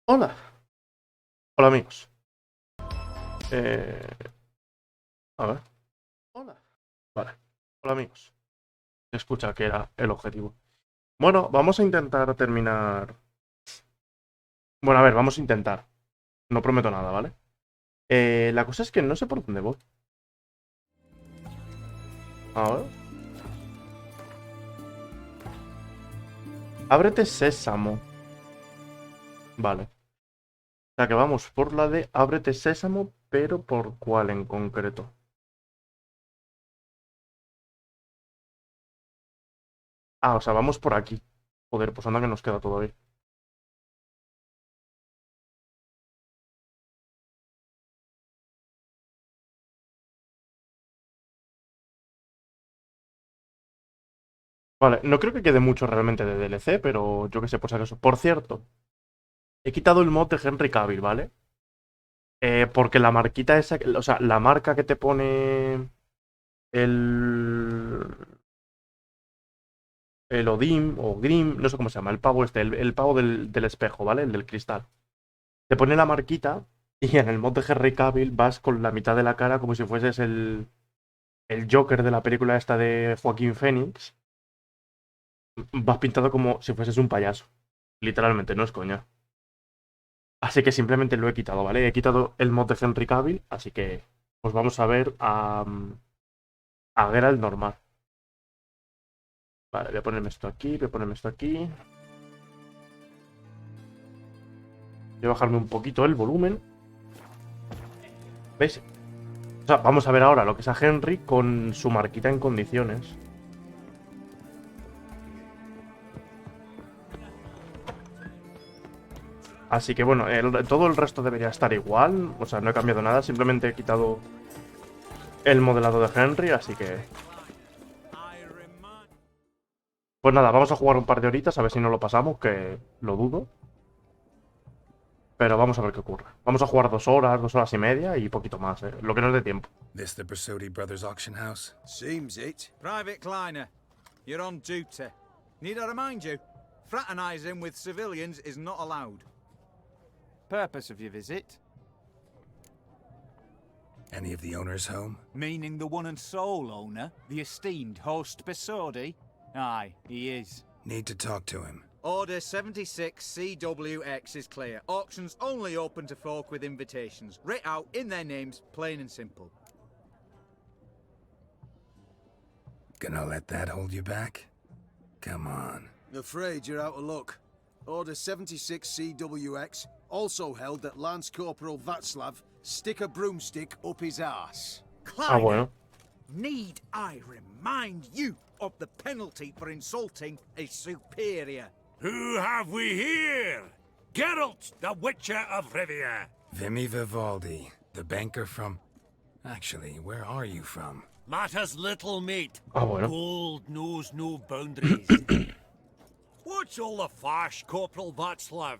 Hola. Hola amigos. Eh, a ver. Hola. Vale. Hola amigos. Se escucha que era el objetivo. Bueno, vamos a intentar terminar. Bueno, a ver, vamos a intentar. No prometo nada, ¿vale? La cosa es que no sé por dónde voy. A ver. Ábrete sésamo. Vale. O sea que vamos por la de ábrete sésamo, pero ¿por cuál en concreto? Ah, o sea, vamos por aquí. Joder, pues anda que nos queda todavía. Vale, no creo que quede mucho realmente de DLC, pero yo qué sé, por si acaso. Por cierto, he quitado el mod de Henry Cavill, ¿vale? Porque la marquita esa, o sea, la marca que te pone el, el Odim o Grim, no sé cómo se llama, el pavo este, el pavo del espejo, ¿vale? El del cristal. Te pone la marquita y en el mod de Henry Cavill vas con la mitad de la cara como si fueses el Joker de la película esta de Joaquín Phoenix. Vas pintado como si fueses un payaso. Literalmente, no es coña. Así que simplemente lo he quitado, ¿vale? He quitado el mod de Henry Cavill, así que pues vamos a ver a Geralt normal. Vale, voy a ponerme esto aquí, voy a ponerme esto aquí. Voy a bajarme un poquito el volumen. ¿Veis? O sea, vamos a ver ahora lo que es a Henry con su marquita en condiciones. Así que bueno, todo el resto debería estar igual. O sea, no he cambiado nada, simplemente he quitado el modelado de Henry, así que... Pues nada, vamos a jugar un par de horitas a ver si no lo pasamos, que lo dudo. Pero vamos a ver qué ocurre. Vamos a jugar 2 horas, 2 horas y media y poquito más, lo que nos dé tiempo. This the Bersodi Brothers auction house? Seems it. Private Kleiner, you're on duty. Need I remind you? Fraternizing with civilians is not allowed. Purpose of your visit? Any of the owners home? Meaning the one and sole owner, the esteemed host Bersodi? Aye, he is. Need to talk to him. Order 76 CWX is clear. Auctions only open to folk with invitations. Writ out in their names, plain and simple. Gonna let that hold you back? Come on. Afraid you're out of luck. Order 76 CWX also held that Lance Corporal Václav stick a broomstick up his ass. Ah, bueno. Need I remind you of the penalty for insulting a superior? Who have we here? Geralt, the Witcher of Rivia. Vimy Vivaldi, the banker from... Actually, where are you from? Matters little, mate. Ah, bueno. Gold knows no boundaries. What's all the fash, Corporal Václav?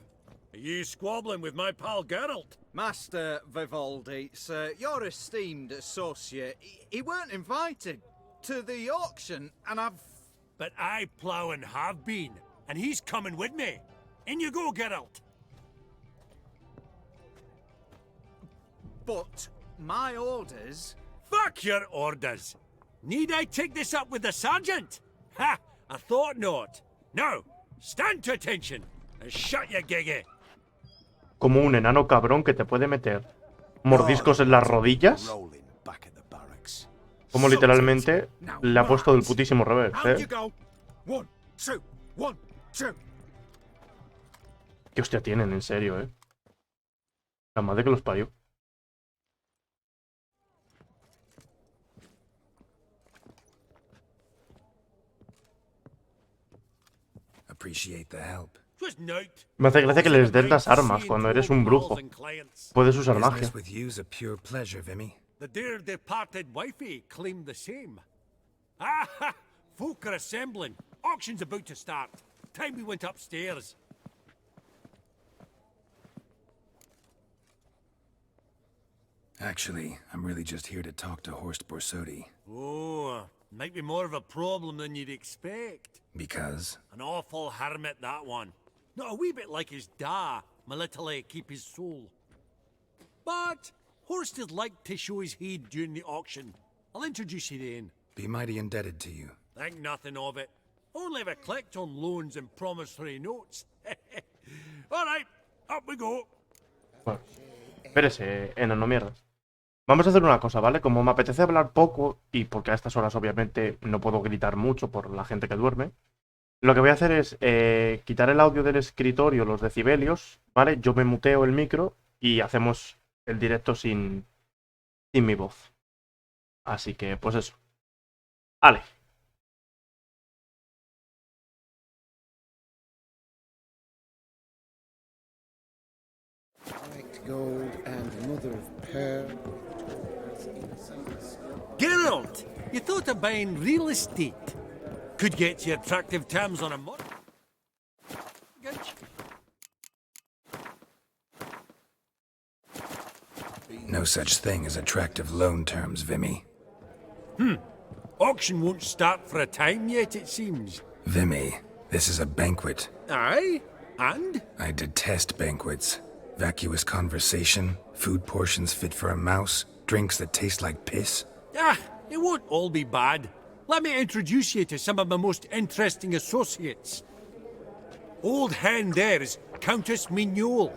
Are you squabbling with my pal Geralt? Master Vivaldi, sir, your esteemed associate, he weren't invited to the auction, and I've... But I plough and have been, and he's coming with me. In you go, Geralt. But my orders... Fuck your orders. Need I take this up with the sergeant? Ha! I thought not. Now, stand to attention and shut your giggy. Como un enano cabrón que te puede meter mordiscos en las rodillas. Como literalmente le ha puesto del putísimo revés, Qué hostia tienen, en serio, La madre que los parió. Appreciate the help. Me hace gracia que les den las armas cuando eres un brujo. Puedes usar magia. Business with you's a pure pleasure, Vimy. The dear departed wifey claimed the same. Ah, folk are assembling. Auction's about to start. Time we went upstairs. Actually, I'm really just here to talk to Horst Borsodi. Oh, might be more of a problem than you'd expect. Because? An awful hermit, that one. Not a wee bit like his da. my little keep his soul. But Horst is like to show his head during the auction. I'll introduce you then. Be mighty indebted to you. Think nothing of it. Only if I collect on loans and promissory notes. All right, up we go. Bueno, espérese, no mierdas. Vamos a hacer una cosa, ¿vale? Como me apetece hablar poco, y porque a estas horas obviamente no puedo gritar mucho por la gente que duerme, lo que voy a hacer es quitar el audio del escritorio, los decibelios, ¿vale? Yo me muteo el micro y hacemos el directo sin mi voz. Así que, pues eso. Vale. Gold and mother of pearl. Geralt, you thought of buying real estate? Could get you attractive terms on a mortgage. No such thing as attractive loan terms, Vimy. Auction won't start for a time yet, it seems. Vimy, this is a banquet. Aye? And? I detest banquets. Vacuous conversation, food portions fit for a mouse, drinks that taste like piss. Ah, it won't all be bad. Let me introduce you to some of my most interesting associates. Old hen there is Countess Mignole.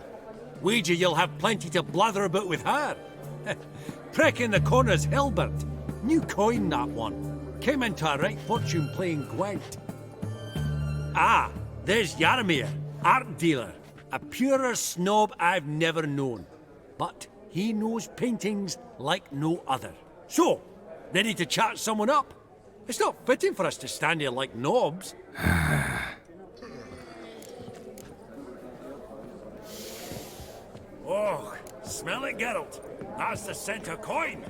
Wager you'll have plenty to blather about with her. Prick in the corner's Hilbert. New coin, that one. Came into a right fortune playing Gwent. Ah, there's Jaromir, art dealer. A purer snob I've never known. But he knows paintings like no other. So, ready to chat someone up? It's not fitting for us to stand here like knobs. Oh, smell it, Geralt. That's the scent of coin.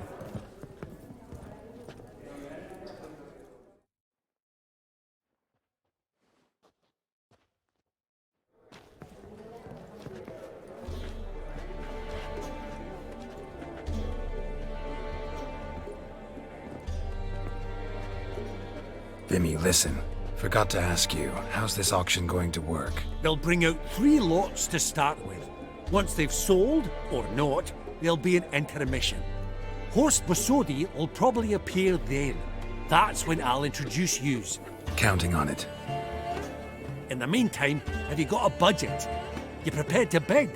Vimy, listen. Forgot to ask you, how's this auction going to work? They'll bring out 3 lots to start with. Once they've sold, or not, there'll be an intermission. Horst Bosodi will probably appear then. That's when I'll introduce yous. Counting on it. In the meantime, have you got a budget? You prepared to bid?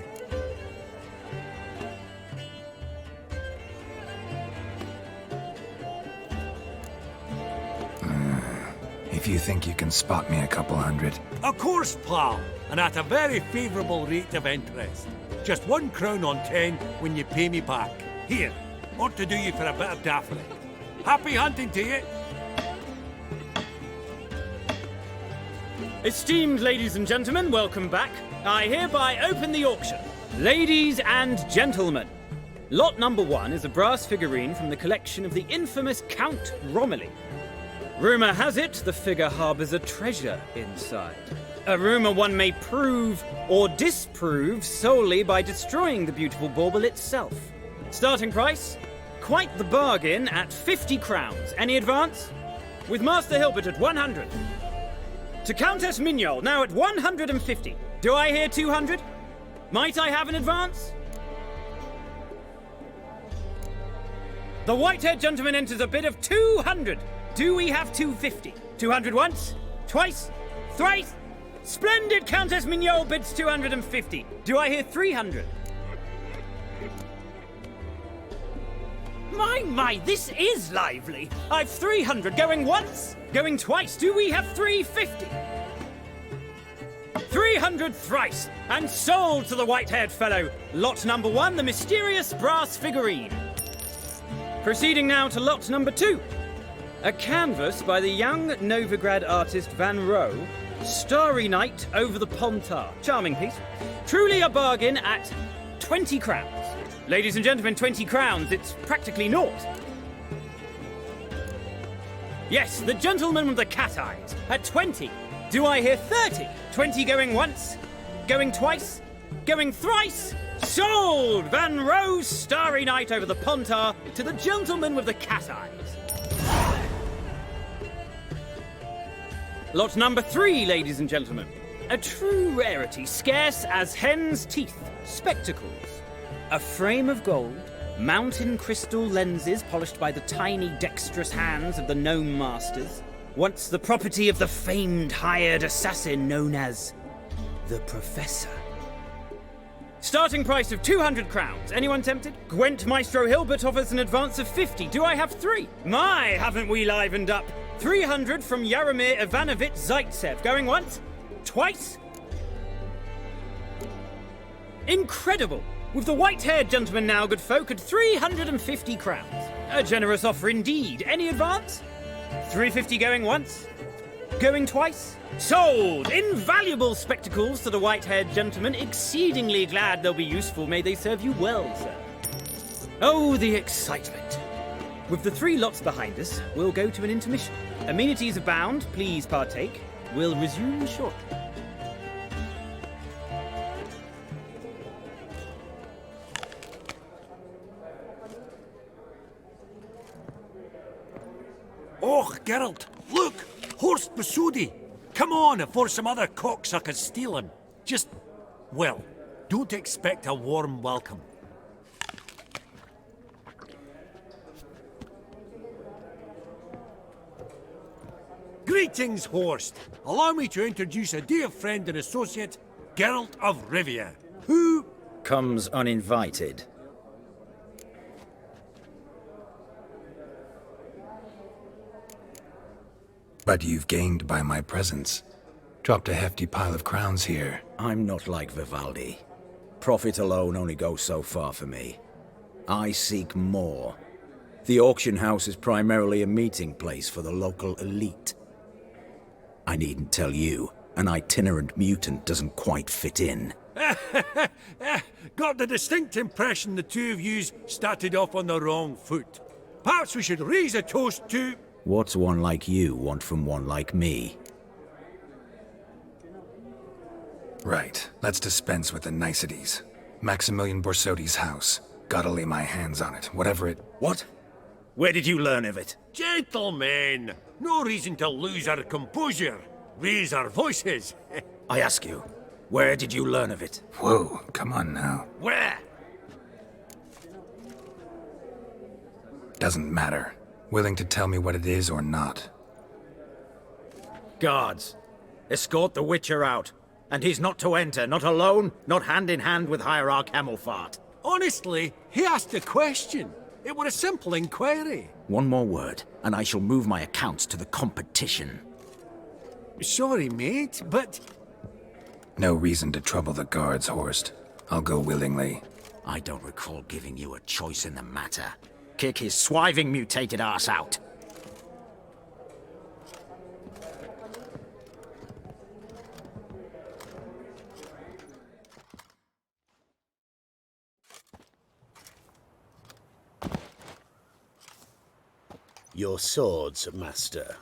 If you think you can spot me a couple hundred. Of course, pal, and at a very favourable rate of interest. Just 1 crown on 10 when you pay me back. Here, ought to do you for a bit of daffery. Happy hunting to you. Esteemed ladies and gentlemen, welcome back. I hereby open the auction. Ladies and gentlemen, lot number 1 is a brass figurine from the collection of the infamous Count Romilly. Rumour has it the figure harbours a treasure inside. A rumour one may prove or disprove solely by destroying the beautiful bauble itself. Starting price? Quite the bargain at 50 crowns. Any advance? With Master Hilbert at 100. To Countess Mignole, now at 150. Do I hear 200? Might I have an advance? The white-haired gentleman enters a bid of 200. Do we have 250? 200 once? Twice? Thrice? Splendid! Countess Mignole bids 250. Do I hear 300? My, this is lively. I've 300 going once, going twice. Do we have 350? 300 thrice, and sold to the white-haired fellow. Lot number 1, the mysterious brass figurine. Proceeding now to lot number 2. A canvas by the young Novigrad artist Van Rohe, Starry Night over the Pontar. Charming piece. Truly a bargain at 20 crowns. Ladies and gentlemen, 20 crowns, it's practically naught. Yes, the gentleman with the cat eyes at 20. Do I hear 30? 20 going once, going twice, going thrice. Sold! Van Rohe's Starry Night over the Pontar to the gentleman with the cat eyes. Lot number 3, ladies and gentlemen. A true rarity, scarce as hen's teeth. Spectacles. A frame of gold, mountain crystal lenses polished by the tiny dexterous hands of the gnome masters. Once the property of the famed hired assassin known as the Professor. Starting price of 200 crowns. Anyone tempted? Gwent Maestro Hilbert offers an advance of 50. Do I have 3? My, haven't we livened up? 300 from Yaromir Ivanovich Zaitsev. Going once? Twice? Incredible! With the white-haired gentleman now, good folk, at 350 crowns. A generous offer indeed. Any advance? 350 going once? Going twice? Sold! Invaluable spectacles to the white-haired gentleman. Exceedingly glad they'll be useful. May they serve you well, sir. Oh, the excitement. With the 3 lots behind us, we'll go to an intermission. Amenities abound. Please partake. We'll resume shortly. Oh, Geralt, look! Horst Masudi! Come on before some other cocksuckers steal him. Just, well, don't expect a warm welcome. Greetings, Horst. Allow me to introduce a dear friend and associate, Geralt of Rivia, who comes uninvited. But you've gained by my presence. Dropped a hefty pile of crowns here. I'm not like Vivaldi. Profit alone only goes so far for me. I seek more. The auction house is primarily a meeting place for the local elite. I needn't tell you, an itinerant mutant doesn't quite fit in. got the distinct impression the two of yous started off on the wrong foot. Perhaps we should raise a toast to... What's one like you want from one like me? Right, let's dispense with the niceties. Maximilian Borsodi's house. Gotta lay my hands on it, whatever it... What? Where did you learn of it? Gentlemen, no reason to lose our composure. Raise our voices. I ask you, where did you learn of it? Whoa, come on now. Where? Doesn't matter. Willing to tell me what it is or not. Guards, escort the Witcher out. And he's not to enter, not alone, not hand in hand with Hierarch Hamilfart. Honestly, he asked a question. It were a simple inquiry. One more word, and I shall move my accounts to the competition. Sorry, mate, but... No reason to trouble the guards, Horst. I'll go willingly. I don't recall giving you a choice in the matter. Kick his swiving mutated ass out. Your swords, master.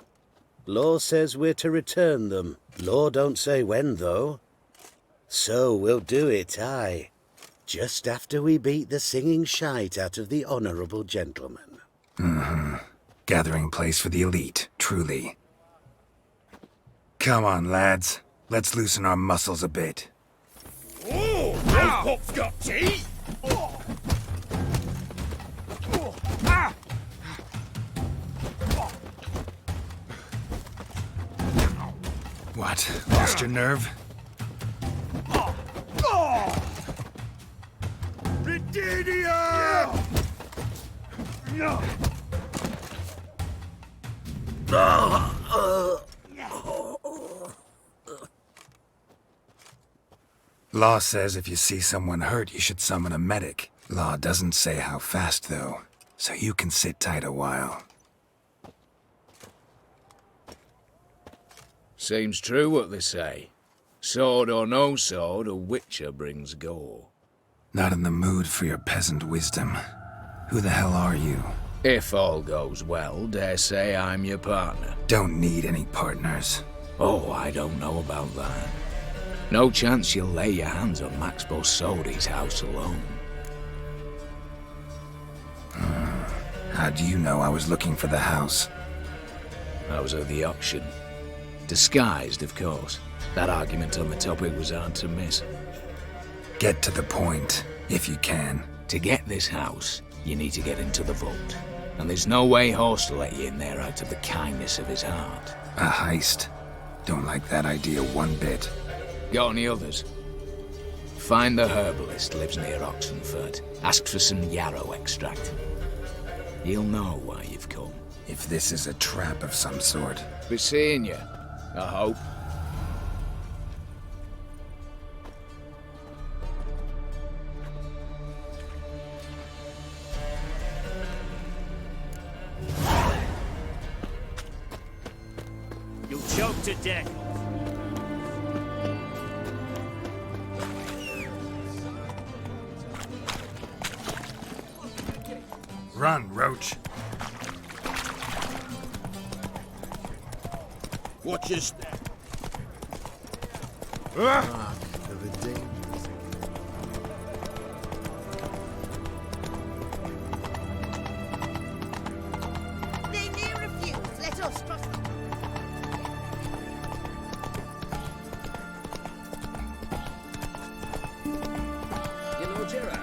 Law says we're to return them. Law don't say when, though. So we'll do it, aye. Just after we beat the singing shite out of the honourable gentleman. Mm-hmm. Gathering place for the elite, truly. Come on, lads. Let's loosen our muscles a bit. Oh, now pop's got teeth! What? Lost your nerve? Law says if you see someone hurt, you should summon a medic. Law doesn't say how fast, though, so you can sit tight a while. Seems true what they say. Sword or no sword, a witcher brings gore. Not in the mood for your peasant wisdom. Who the hell are you? If all goes well, dare say I'm your partner. Don't need any partners. Oh, I don't know about that. No chance you'll lay your hands on Max Borsodi's house alone. How do you know I was looking for the house? I was at the auction. Disguised, of course. That argument on the topic was hard to miss. Get to the point, if you can. To get this house, you need to get into the vault. And there's no way Horst will let you in there out of the kindness of his heart. A heist. Don't like that idea one bit. Got any others? Find the herbalist, lives near Oxenford. Ask for some yarrow extract. He'll know why you've come. If this is a trap of some sort. Be seeing you, I hope. You'll choke to death. Run, Roach. Watch your step. They may refuse. Let us trust them. You know, Gerard.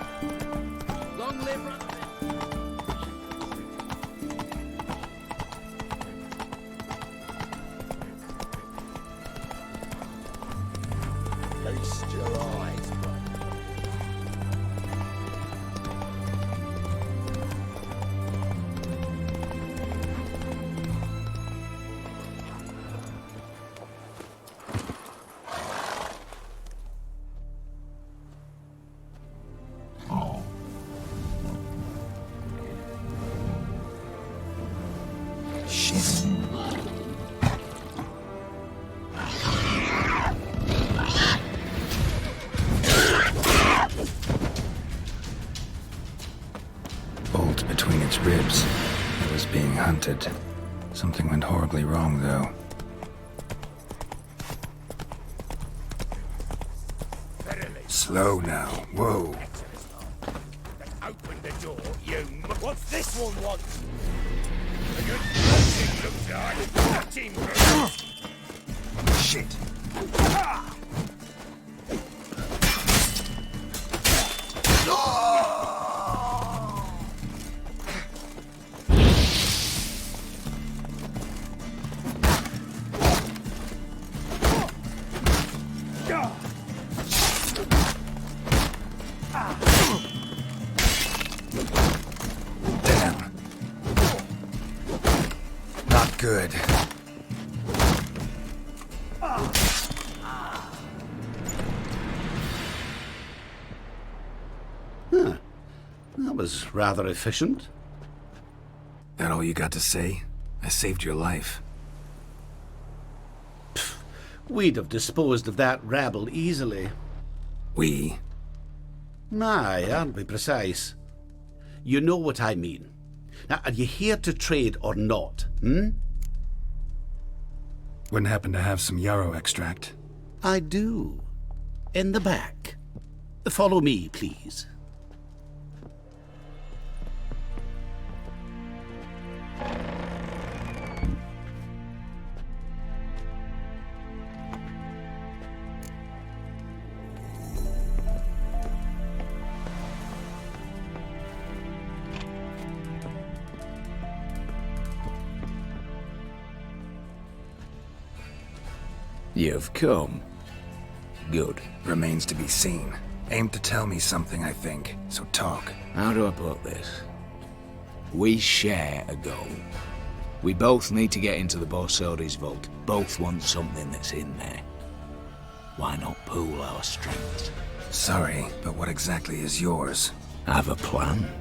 Long live Run. Feast your eyes, Shit. Bolt between its ribs. It was being hunted. Something went horribly wrong, though. Slow now. Whoa. Open the door, you. What's this one want? Shit. Damn. Not good. That was rather efficient. That all you got to say? I saved your life. We'd have disposed of that rabble easily. We? Aye, aren't we precise? You know what I mean. Now, are you here to trade or not, Wouldn't happen to have some yarrow extract. I do. In the back. Follow me, please. You've come. Good. Remains to be seen. Aim to tell me something, I think. So talk. How do I put this? We share a goal. We both need to get into the Borsodi's vault. Both want something that's in there. Why not pool our strengths? Sorry, but what exactly is yours? Have a plan.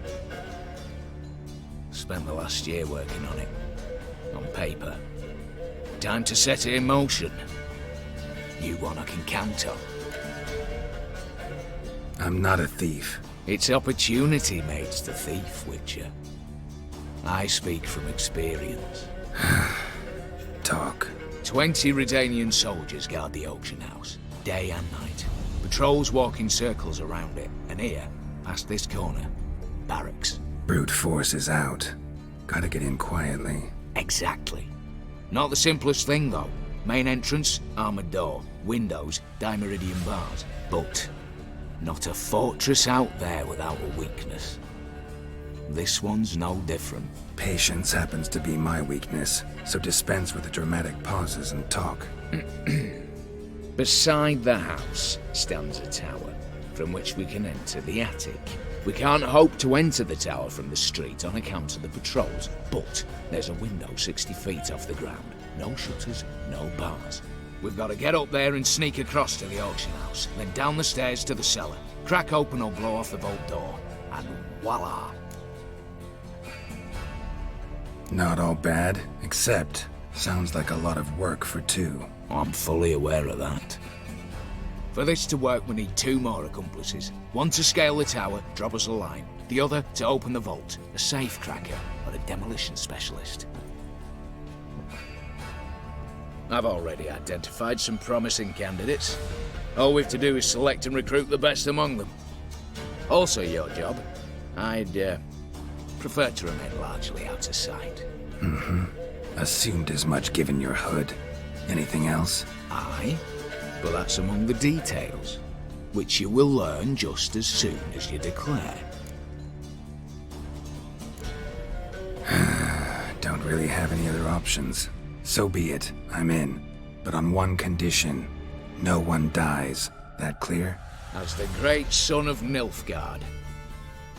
Spent the last year working on it. On paper. Time to set it in motion. You one I can count on. I'm not a thief. It's opportunity makes the thief, Witcher. I speak from experience. Talk. 20 Redanian soldiers guard the auction house, day and night. Patrols walk in circles around it, and here, past this corner, barracks. Brute force is out. Gotta get in quietly. Exactly. Not the simplest thing, though. Main entrance, armoured door. Windows, dimeridian bars. But not a fortress out there without a weakness. This one's no different. Patience happens to be my weakness, so dispense with the dramatic pauses and talk. Beside the house stands a tower, from which we can enter the attic. We can't hope to enter the tower from the street on account of the patrols, but there's a window 60 feet off the ground. No shutters, no bars. We've got to get up there and sneak across to the auction house, then down the stairs to the cellar, crack open or blow off the vault door, and voila! Not all bad, except sounds like a lot of work for two. I'm fully aware of that. For this to work, we need 2 more accomplices. One to scale the tower, drop us a line. The other to open the vault, a safe cracker or a demolition specialist. I've already identified some promising candidates. All we've to do is select and recruit the best among them. Also your job. I'd prefer to remain largely out of sight. Assumed as much given your hood. Anything else? Aye, but that's among the details, which you will learn just as soon as you declare. Don't really have any other options. So be it, I'm in. But on one condition. No one dies. That clear? As the great son of Nilfgaard.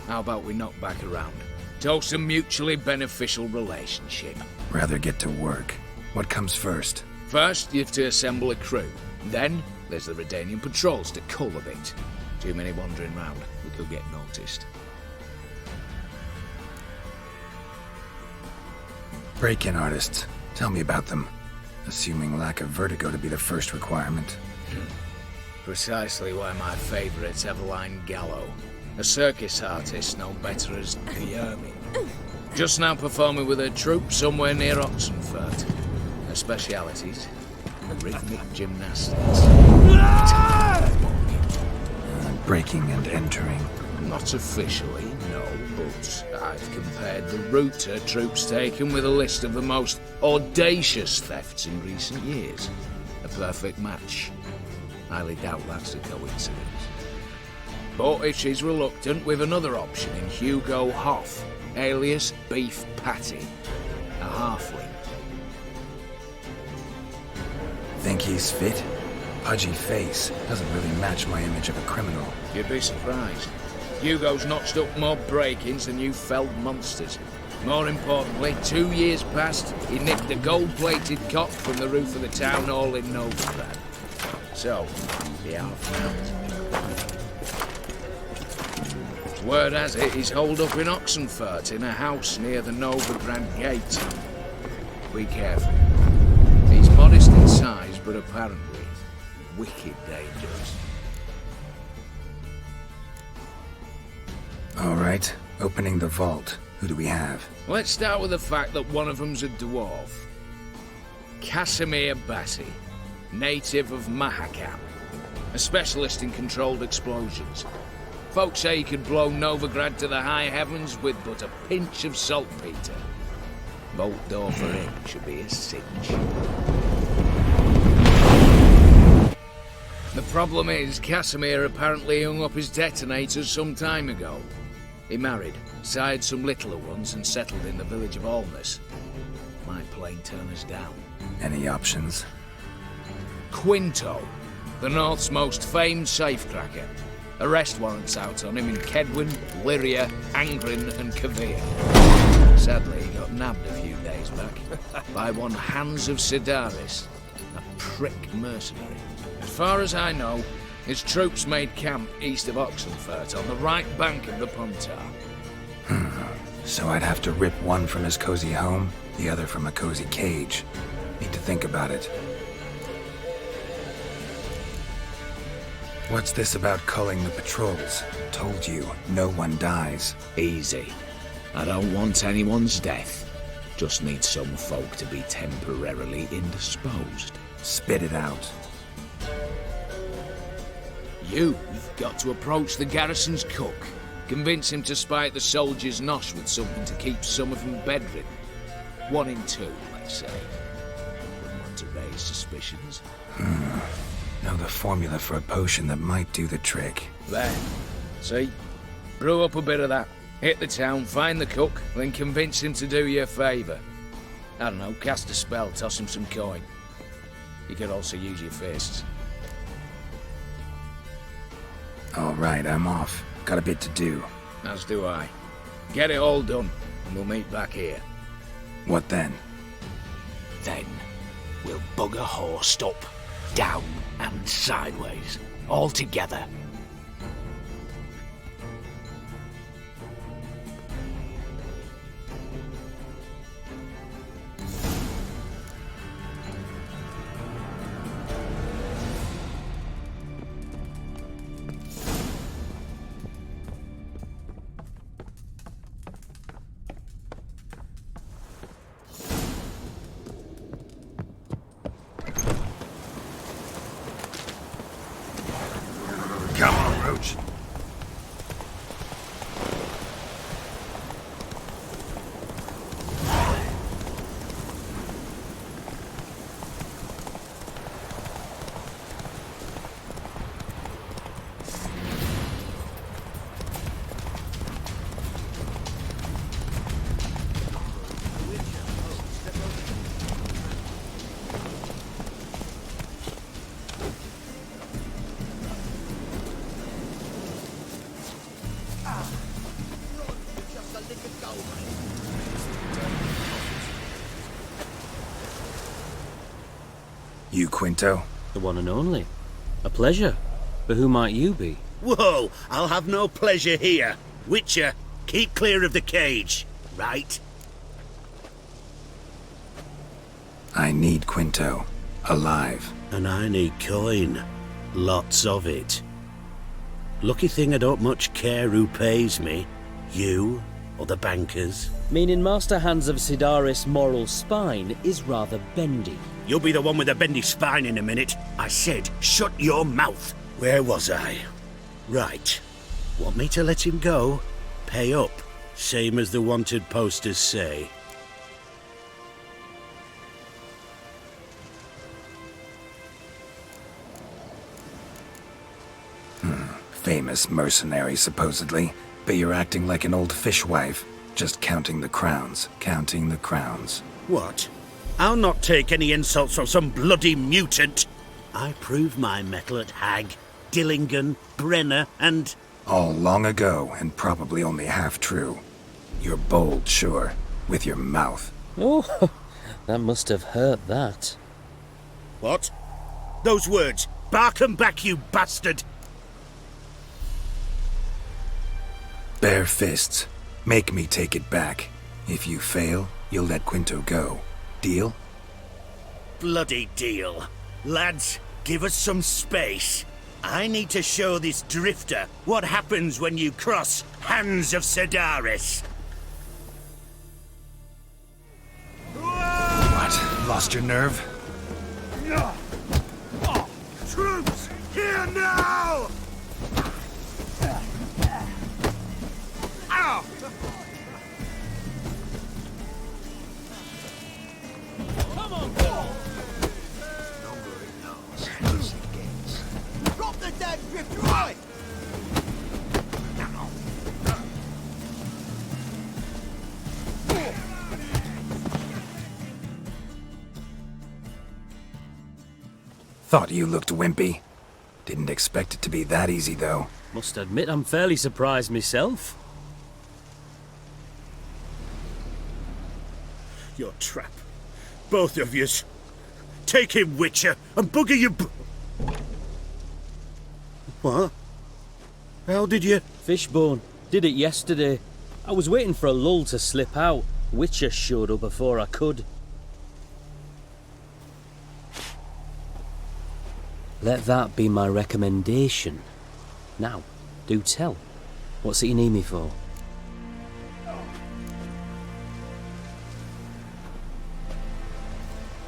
How about we knock back around? Toast a mutually beneficial relationship. Rather get to work. What comes first? First, you have to assemble a crew. Then, there's the Redanian patrols to cull a bit. Too many wandering round. We could get noticed. Break-in artists. Tell me about them. Assuming lack of vertigo to be the first requirement. Precisely why my favourite's Eveline Gallo. A circus artist known better as the Ermine. Just now performing with her troupe somewhere near Oxenfurt. Her specialities, rhythmic gymnastics. Breaking and entering. Not officially, no, but I've compared the route her troops taken with a list of the most audacious thefts in recent years. A perfect match. Highly doubt that's a coincidence. But if she's reluctant, we've another option in Hugo Hoff, alias Beef Patty, a halfling. Think he's fit? Pudgy face doesn't really match my image of a criminal. You'd be surprised. Hugo's notched up more break-ins than you felled monsters. More importantly, 2 years past, he nicked a gold-plated cot from the roof of the town hall in Novigrad. So, the half-mount. Word has it he's holed up in Oxenfurt in a house near the Novigrad gate. Be careful. He's modest in size, but apparently wicked dangerous. All right, opening the vault. Who do we have? Let's start with the fact that one of them's a dwarf. Casimir Bassi, native of Mahakam. A specialist in controlled explosions. Folks say he could blow Novigrad to the high heavens with but a pinch of saltpeter. Vault door for him should be a cinch. The problem is, Casimir apparently hung up his detonators some time ago. He married, sired some littler ones, and settled in the village of Alness. Might plain turn us down. Any options? Quinto, the North's most famed safecracker. Arrest warrants out on him in Kedwin, Lyria, Angrin, and Kavir. Sadly, he got nabbed a few days back by one Hans of Sidaris, a prick mercenary. As far as I know, his troops made camp east of Oxenfurt on the right bank of the Puntar. So I'd have to rip one from his cozy home, the other from a cozy cage. Need to think about it. What's this about culling the patrols? Told you, no one dies. Easy. I don't want anyone's death. Just need some folk to be temporarily indisposed. Spit it out. You've got to approach the garrison's cook. Convince him to spite the soldiers' nosh with something to keep some of them bedridden. 1 in 2, let's say. Wouldn't want to raise raise suspicions. Know the formula for a potion that might do the trick. There. See? Brew up a bit of that. Hit the town, find the cook, then convince him to do you a favour. I don't know, cast a spell, toss him some coin. You could also use your fists. All right, I'm off. Got a bit to do. As do I. Get it all done, and we'll meet back here. What then? Then, we'll bugger horsed up, down and sideways, all together. Come on, Roach. You, Quinto? The one and only. A pleasure. But who might you be? Whoa, I'll have no pleasure here. Witcher, keep clear of the cage, right? I need Quinto. Alive. And I need coin. Lots of it. Lucky thing I don't much care who pays me. You or the bankers. Meaning Master Hands of Sidaris' moral spine is rather bendy. You'll be the one with the bendy spine in a minute. I said, shut your mouth. Where was I? Right. Want me to let him go? Pay up. Same as the wanted posters say. Famous mercenary, supposedly. But you're acting like an old fishwife. Just counting the crowns. Counting the crowns. What? I'll not take any insults from some bloody mutant. I proved my mettle at Hag, Dillingen, Brenner, and... All long ago, and probably only half true. You're bold, sure. With your mouth. Oh, that must have hurt that. What? Those words. Bark 'em back, you bastard! Bare fists. Make me take it back. If you fail, you'll let Quinto go. Deal? Bloody deal. Lads, give us some space. I need to show this drifter what happens when you cross Hands of Sidaris. What? Lost your nerve? Troops, here now! Ow! Come on, Drop the damn drift right! Thought you looked wimpy. Didn't expect it to be that easy, though. Must admit I'm fairly surprised myself. Your trap. Both of yous. Take him, Witcher, and bugger you What? How did you... Fishbone. Did it yesterday. I was waiting for a lull to slip out. Witcher showed up before I could. Let that be my recommendation. Now, do tell. What's it you need me for?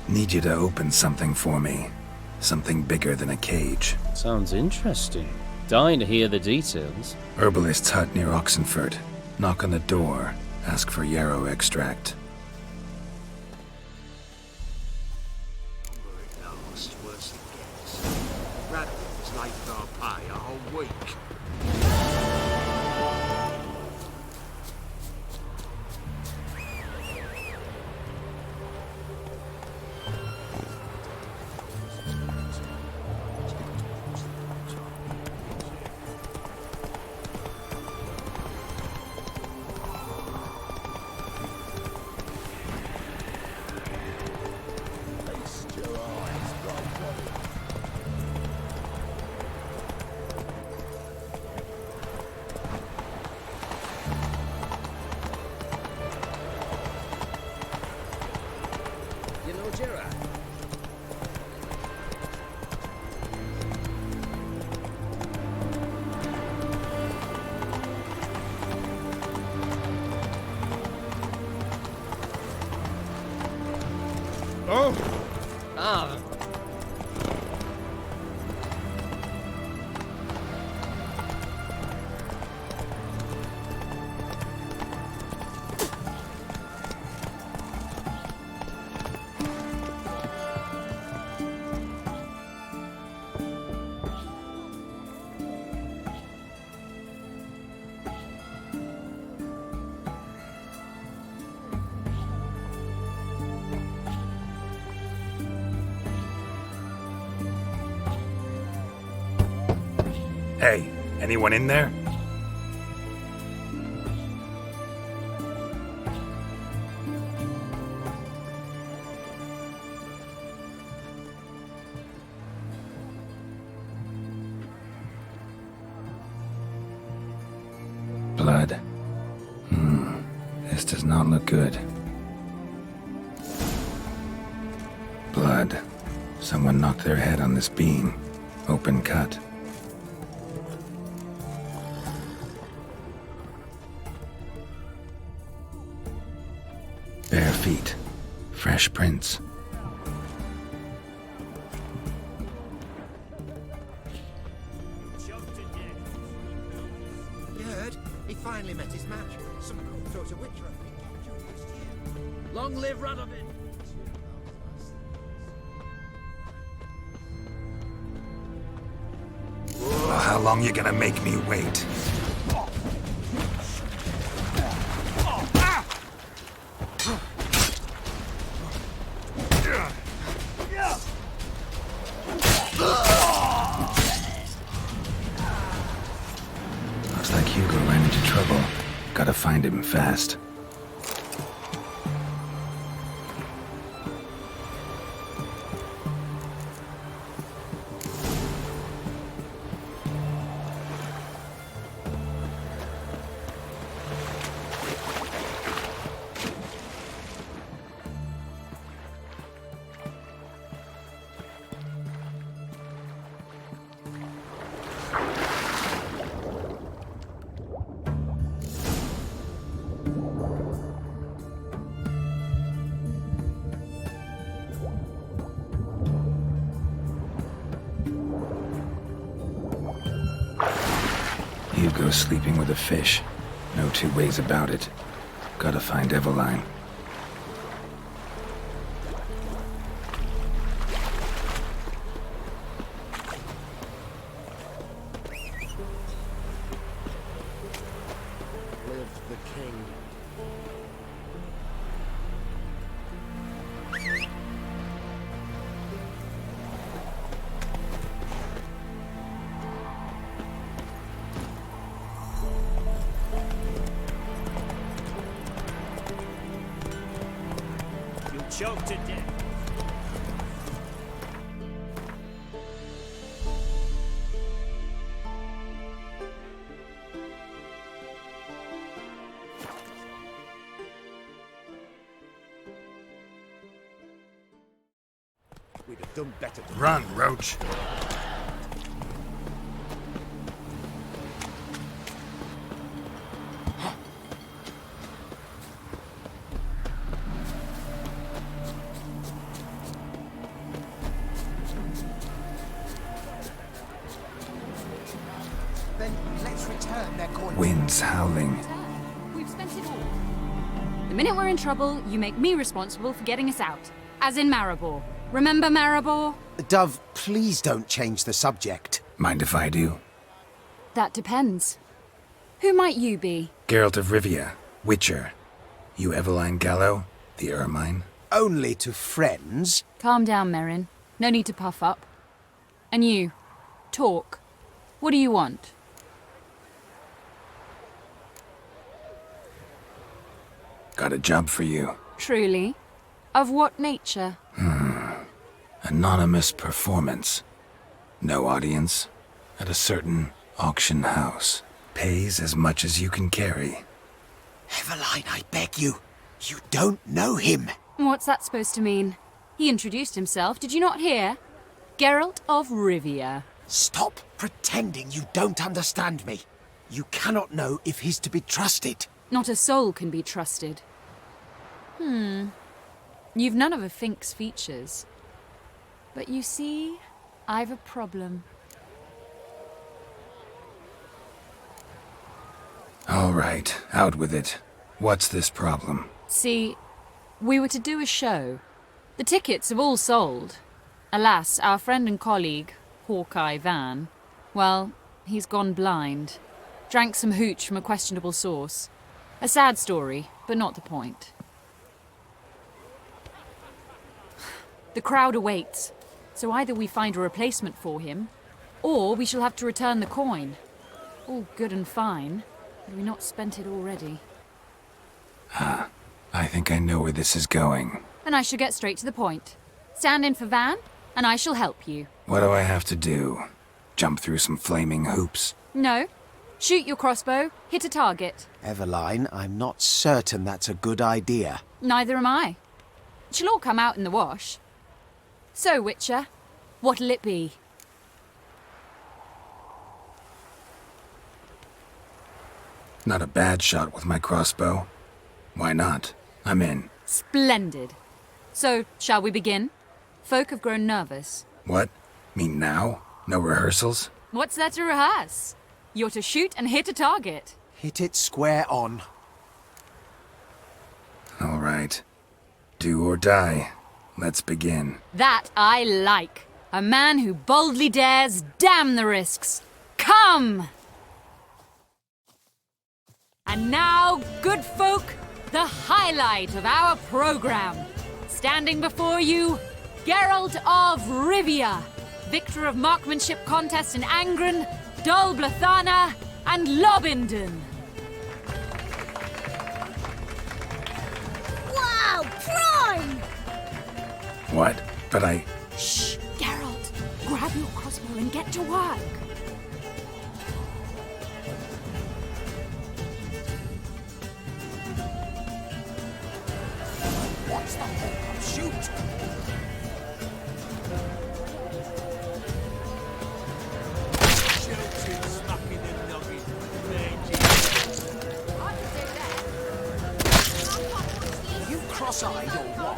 Need you to open something for me. Something bigger than a cage. Sounds interesting. Dying to hear the details. Herbalist's hut near Oxenford. Knock on the door. Ask for yarrow extract. weak. Oh! Ah. Hey, anyone in there? Blood. This does not look good. Blood. Someone knocked their head on this beam. Open cut. Bare feet. Fresh prints. You heard? He finally met his match. Someone throws a witcher up. Long live Radovid! How long you gonna make me wait? Looks like Hugo ran into trouble. Gotta find him fast. Hugo's sleeping with a fish. No two ways about it. Gotta find Eveline. Live the king. Choked to death. We'd have done better to Run, Roach. Then let's return their coin. Wind's howling. We've spent it all. The minute we're in trouble, you make me responsible for getting us out. As in Maribor. Remember Maribor? Dove, please don't change the subject. Mind if I do? That depends. Who might you be? Geralt of Rivia, Witcher. You Eveline Gallo, the Ermine? Only to friends. Calm down, Merrin. No need to puff up. And you, talk. What do you want? Got a job for you. Truly? Of what nature? Anonymous performance. No audience. At a certain auction house. Pays as much as you can carry. Eveline, I beg you. You don't know him. What's that supposed to mean? He introduced himself, did you not hear? Geralt of Rivia. Stop pretending you don't understand me. You cannot know if he's to be trusted. Not a soul can be trusted. You've none of a Fink's features. But you see, I've a problem. All right, out with it. What's this problem? See, we were to do a show. The tickets have all sold. Alas, our friend and colleague, Hawkeye Van, well, he's gone blind. Drank some hooch from a questionable source. A sad story, but not the point. The crowd awaits, so either we find a replacement for him, or we shall have to return the coin. All good and fine, had we not spent it already. I think I know where this is going. And I shall get straight to the point. Stand in for Van, and I shall help you. What do I have to do? Jump through some flaming hoops? No. Shoot your crossbow, hit a target. Eveline, I'm not certain that's a good idea. Neither am I. It shall all come out in the wash. So, Witcher, what'll it be? Not a bad shot with my crossbow. Why not? I'm in. Splendid. So, shall we begin? Folk have grown nervous. What? Mean now? No rehearsals? What's there to rehearse? You're to shoot and hit a target. Hit it square on. All right. Do or die. Let's begin. That I like. A man who boldly dares, damn the risks. Come! And now, good folk, the highlight of our program. Standing before you, Geralt of Rivia, victor of marksmanship contests in Angren, Dol Blathana, and Lobindon. Wow, prime! What? But I... Shh, Geralt. Grab your crossbow and get to work. What's the hook? Shoot! You cross-eyed or what?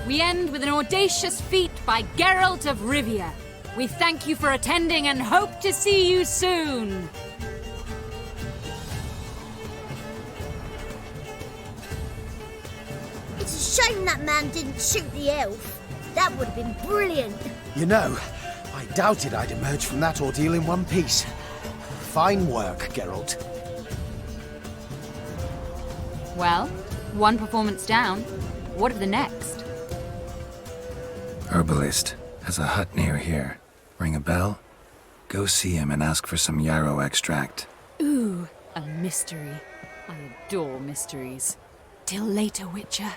We end with an audacious feat by Geralt of Rivia. We thank you for attending and hope to see you soon. It's a shame that man didn't shoot the elf. That would have been brilliant. You know, I doubted I'd emerge from that ordeal in one piece. Fine work, Geralt. Well, one performance down. What of the next? Herbalist has a hut near here. Ring a bell? Go see him and ask for some yarrow extract. Ooh, a mystery. I adore mysteries. Till later, Witcher.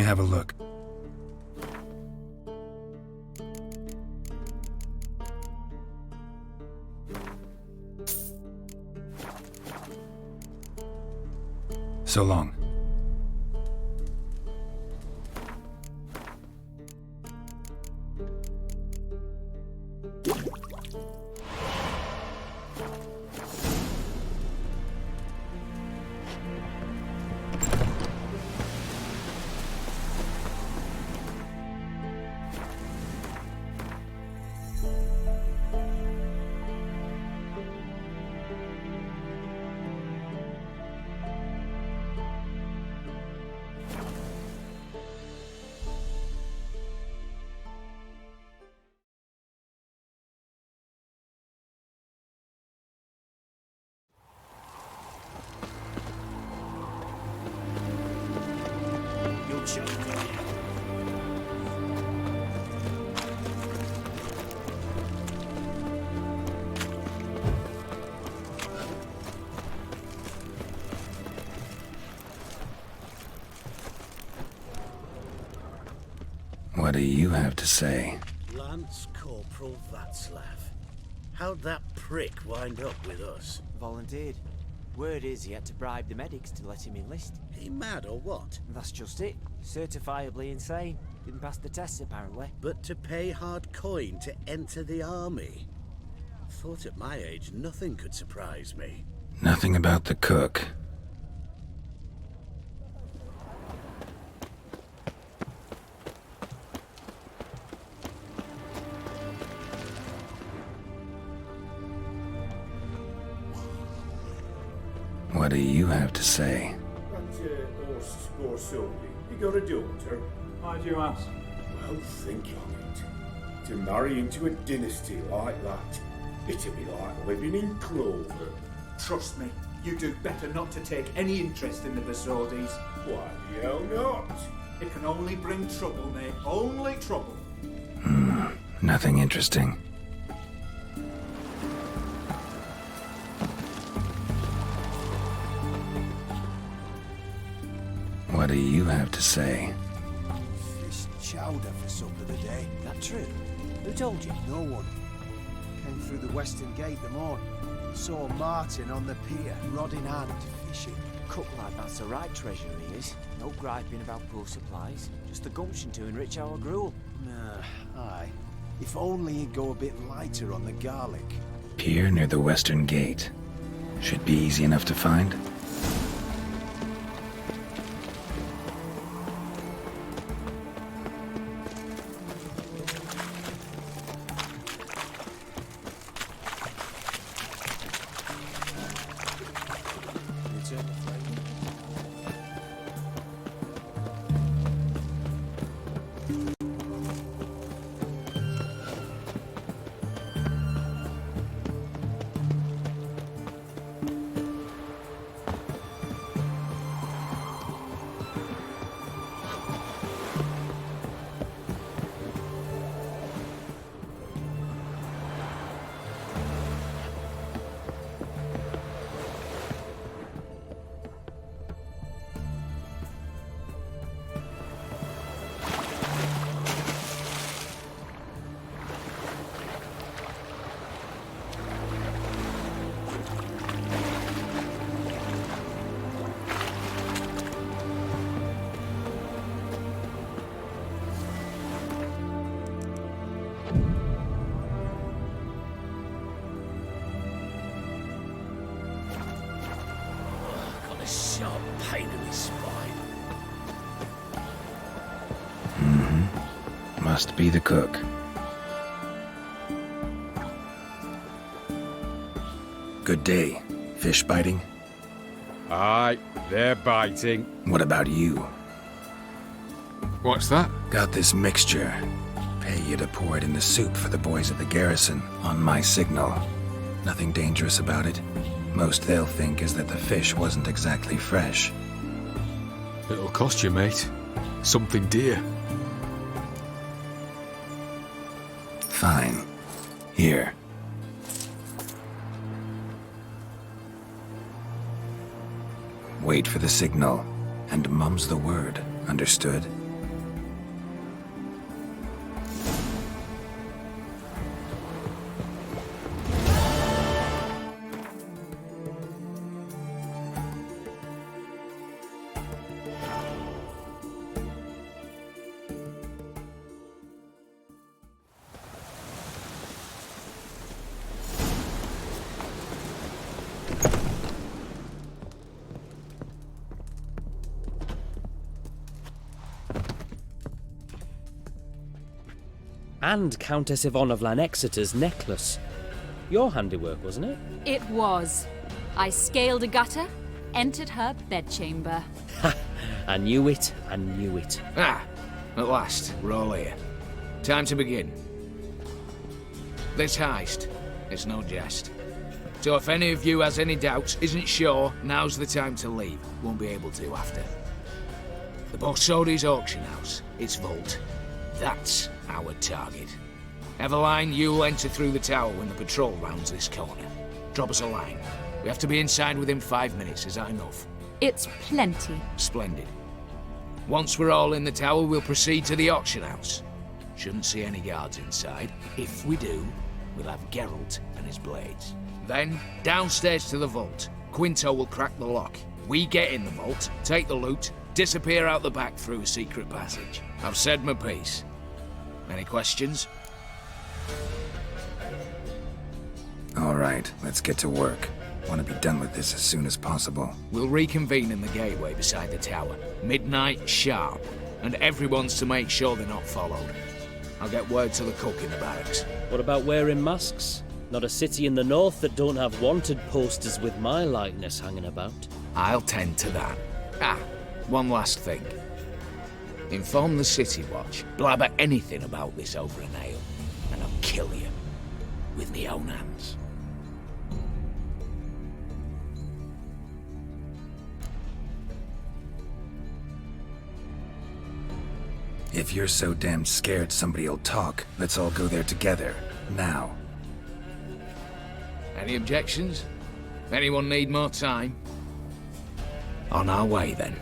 have a look. So long. What do you have to say? Lance Corporal Václav. How'd that prick wind up with us? Volunteered. Word is he had to bribe the medics to let him enlist. He mad or what? That's just it. Certifiably insane. Didn't pass the tests apparently. But to pay hard coin to enter the army? Thought at my age nothing could surprise me. Nothing about the cook. What do you have to say? You got a daughter? Why do you ask? Well, think on it. To marry into a dynasty like that, it'd be like living in clover. Trust me, you do better not to take any interest in the Basordis. Why the hell not? It can only bring trouble, mate. Only trouble. Nothing interesting. What do you have to say? Fish chowder for supper today. That true? Who told you? No one. Came through the western gate the morning. Saw Martin on the pier, rod in hand, fishing. Cook lad, that's the right treasure he is. No griping about poor supplies. Just the gumption to enrich our gruel. Nah, aye. If only he'd go a bit lighter on the garlic. Pier near the western gate. Should be easy enough to find. Sharp pain in his spine. Must be the cook. Good day. Fish biting? Aye, they're biting. What about you? What's that? Got this mixture. Pay you to pour it in the soup for the boys at the garrison, on my signal. Nothing dangerous about it. Most they'll think is that the fish wasn't exactly fresh. It'll cost you, mate. Something dear. Fine. Here. Wait for the signal, and mum's the word, understood? and Countess Yvonne of Lanexeter's necklace. Your handiwork, wasn't it? It was. I scaled a gutter, entered her bedchamber. Ha! I knew it, I knew it. Ah, at last, we're all here. Time to begin. This heist, it's no jest. So if any of you has any doubts, isn't sure, now's the time to leave. Won't be able to after. The Borsodi's auction house, its vault. That's our target. Eveline, you'll enter through the tower when the patrol rounds this corner. Drop us a line. We have to be inside within 5 minutes, is that enough? It's plenty. Splendid. Once we're all in the tower, we'll proceed to the auction house. Shouldn't see any guards inside. If we do, we'll have Geralt and his blades. Then, downstairs to the vault. Quinto will crack the lock. We get in the vault, take the loot, disappear out the back through a secret passage. I've said my piece. Any questions? All right, let's get to work. Want to be done with this as soon as possible. We'll reconvene in the gateway beside the tower. Midnight sharp. And everyone's to make sure they're not followed. I'll get word to the cook in the barracks. What about wearing masks? Not a city in the north that don't have wanted posters with my likeness hanging about. I'll tend to that. Ah, one last thing. Inform the City Watch. Blabber anything about this over an ale, and I'll kill you. With me own hands. If you're so damn scared somebody'll talk, let's all go there together. Now. Any objections? Anyone need more time? On our way, then.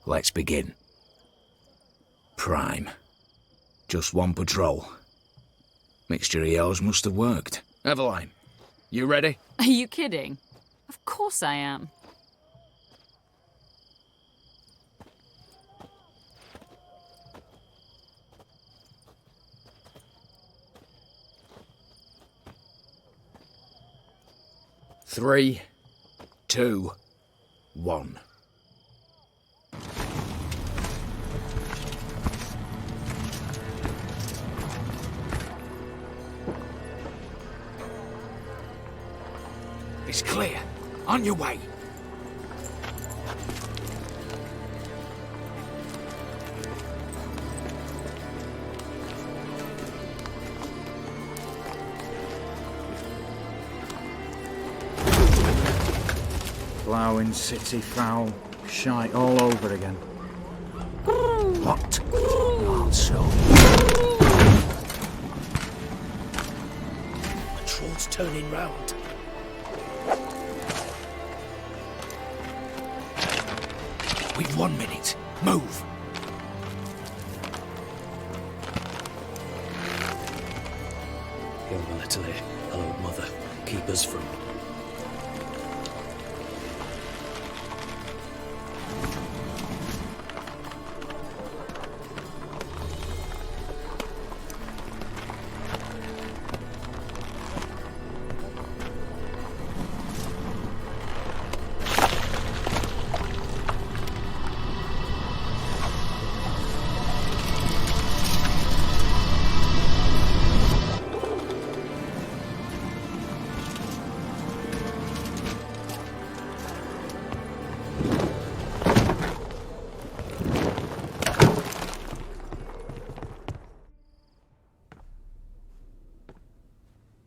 Let's begin. Prime. Just one patrol. Mixture of yours must have worked. Eveline, you ready? Are you kidding? Of course I am. Three, 2, 1. It's clear. On your way. Ploughing city foul. Shite all over again. What? Also. Patrol's turning round. We've 1 minute. Move. Young little hello, mother. Keep us from.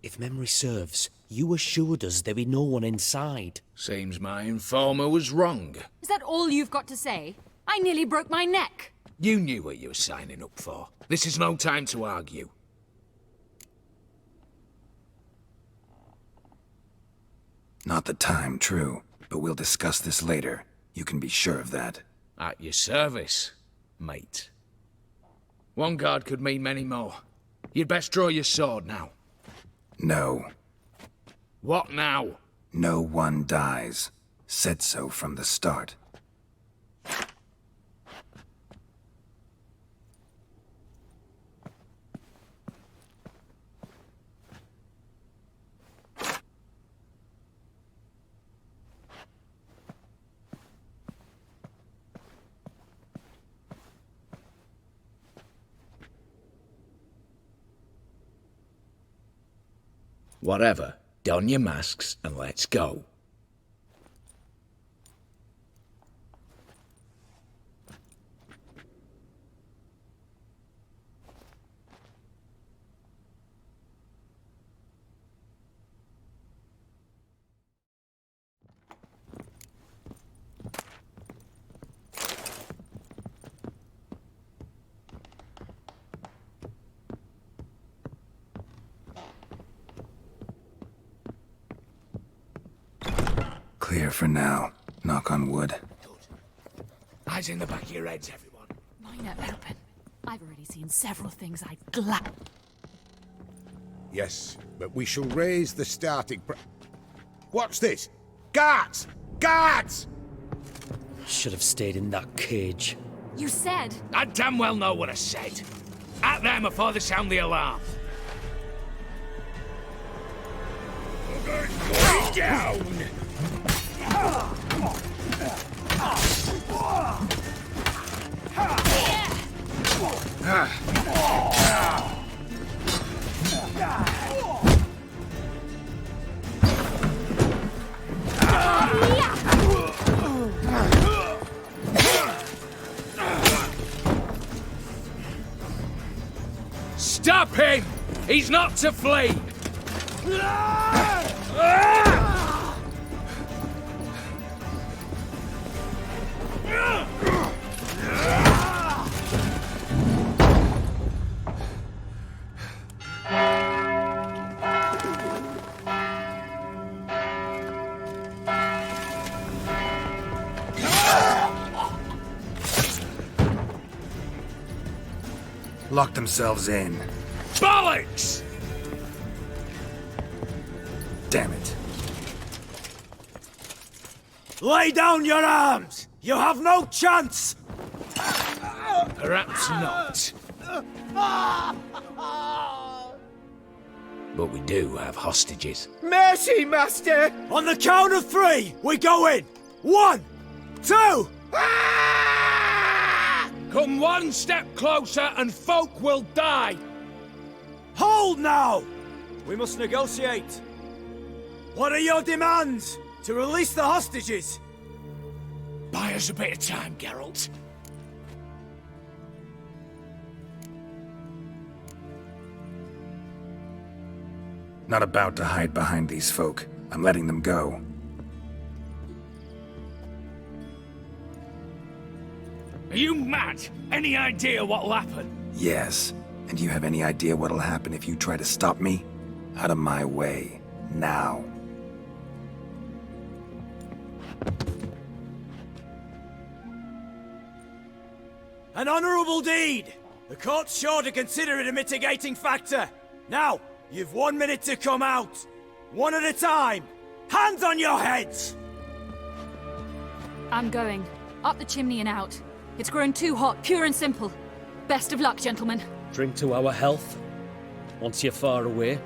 If memory serves, you assured us there be no one inside. Seems my informer was wrong. Is that all you've got to say? I nearly broke my neck. You knew what you were signing up for. This is no time to argue. Not the time, true. But we'll discuss this later. You can be sure of that. At your service, mate. One guard could mean many more. You'd best draw your sword now. No. What now? No one dies. Said so from the start. Whatever. Don your masks and let's go. Clear for now. Knock on wood. Eyes in the back of your heads, everyone. Mine are open. I've already seen several things I'd glad. Yes, but we shall raise the starting What's this? Guards! Guards! Should have stayed in that cage. You said... I damn well know what I said. At them before they sound the alarm. Way down! Stop him! He's not to flee! Lock themselves in. Bollocks! Damn it. Lay down your arms! You have no chance! Perhaps not. But we do have hostages. Mercy, Master! On the count of 3, we go in! 1, 2... Come one step closer and folk will die! Hold now! We must negotiate. What are your demands? To release the hostages? Buy us a bit of time, Geralt. Not about to hide behind these folk. I'm letting them go. Are you mad? Any idea what'll happen? Yes. And you have any idea what'll happen if you try to stop me? Out of my way. Now. An honourable deed! The court's sure to consider it a mitigating factor. Now, you've 1 minute to come out. One at a time. Hands on your heads! I'm going. Up the chimney and out. It's grown too hot, pure and simple. Best of luck, gentlemen. Drink to our health. Once you're far away.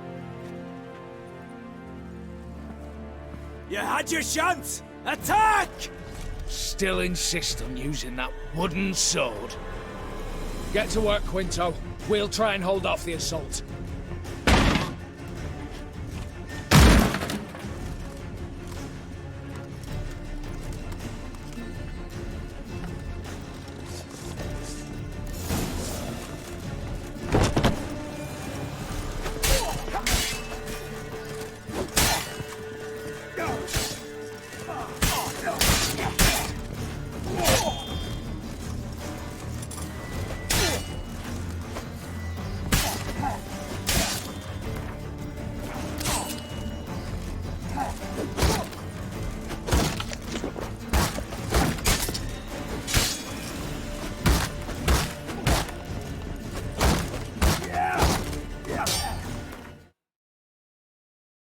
You had your chance! Attack! Still insist on using that wooden sword. Get to work, Quinto. We'll try and hold off the assault.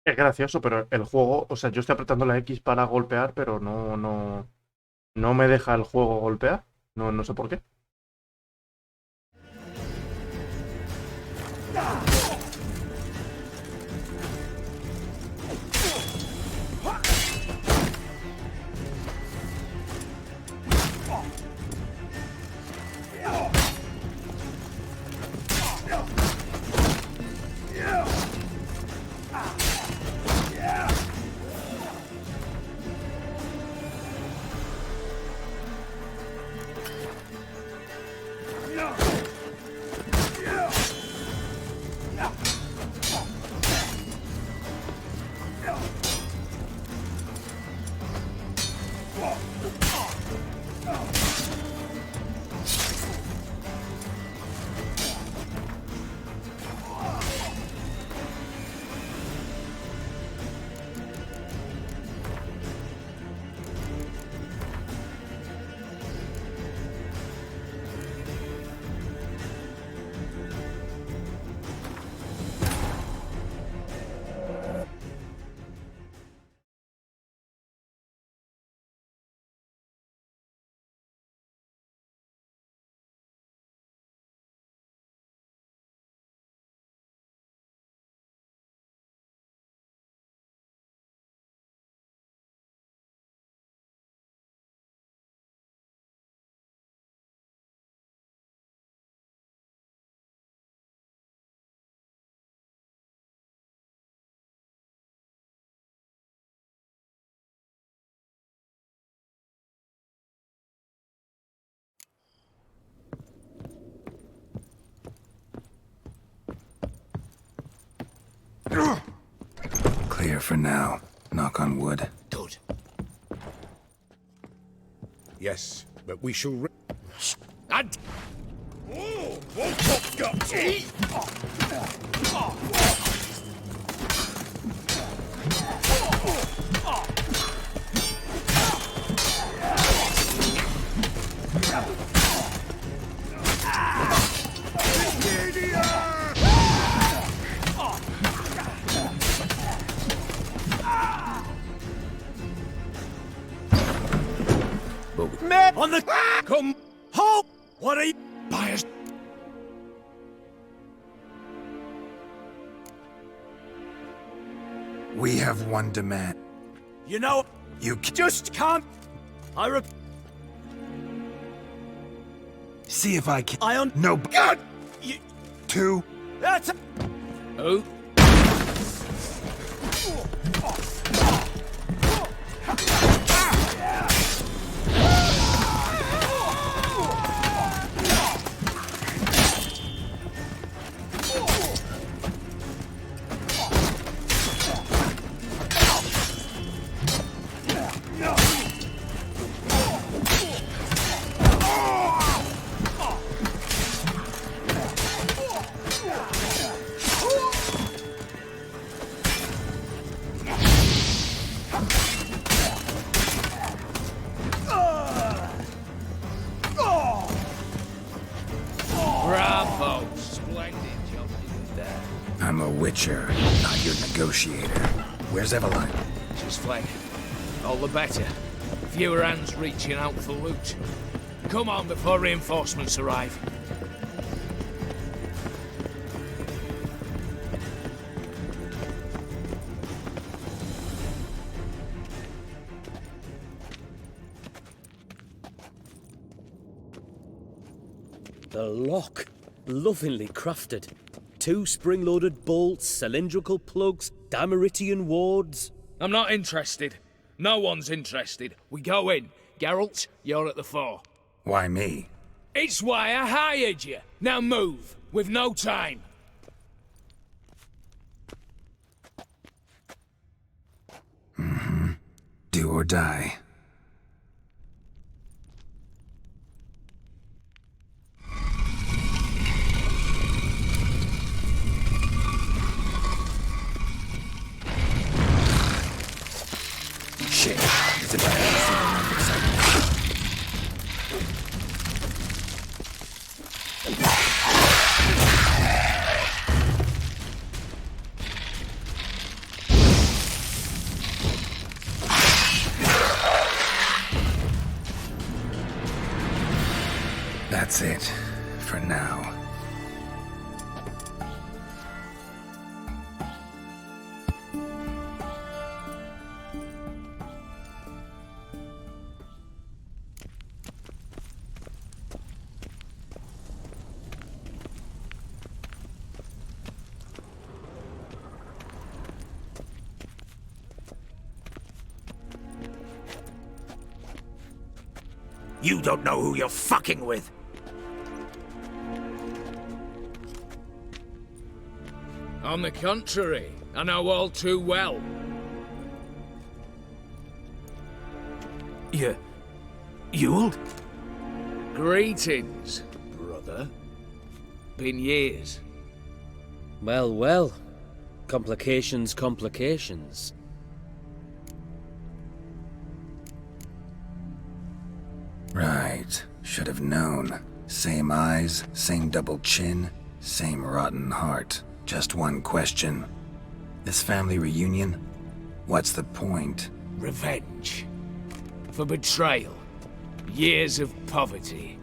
Es gracioso, pero el juego, o sea, yo estoy apretando la X para golpear, pero no me deja el juego golpear. No sé por qué. here for now. Knock on wood. Good. Yes, but we shall... And... Oh, what's got teeth? Man on the... Come... Halt! What are you... Buyers... We have one demand. You know... You just can't... See if I can... I No... God! You... 2... That's... Oh? Bravo! Splendid job you did there. I'm a witcher, not your negotiator. Where's Eveline? She's fled. All the better. Fewer hands reaching out for loot. Come on before reinforcements arrive. The lock. Lovingly crafted. 2 spring-loaded bolts, cylindrical plugs, Dameritian wards. I'm not interested. No one's interested. We go in. Geralt, you're at the fore. Why me? It's why I hired you. Now move. We've no time. Mm-hmm. Do or die. Shit. It's a That's it. For now. You don't know who you're fucking with. On the contrary, I know all too well. You'll? Greetings, brother. Been years. Well, well. Complications, complications. Right. Should have known. Same eyes, same double chin, same rotten heart. Just one question. This family reunion? What's the point? Revenge. For betrayal. Years of poverty.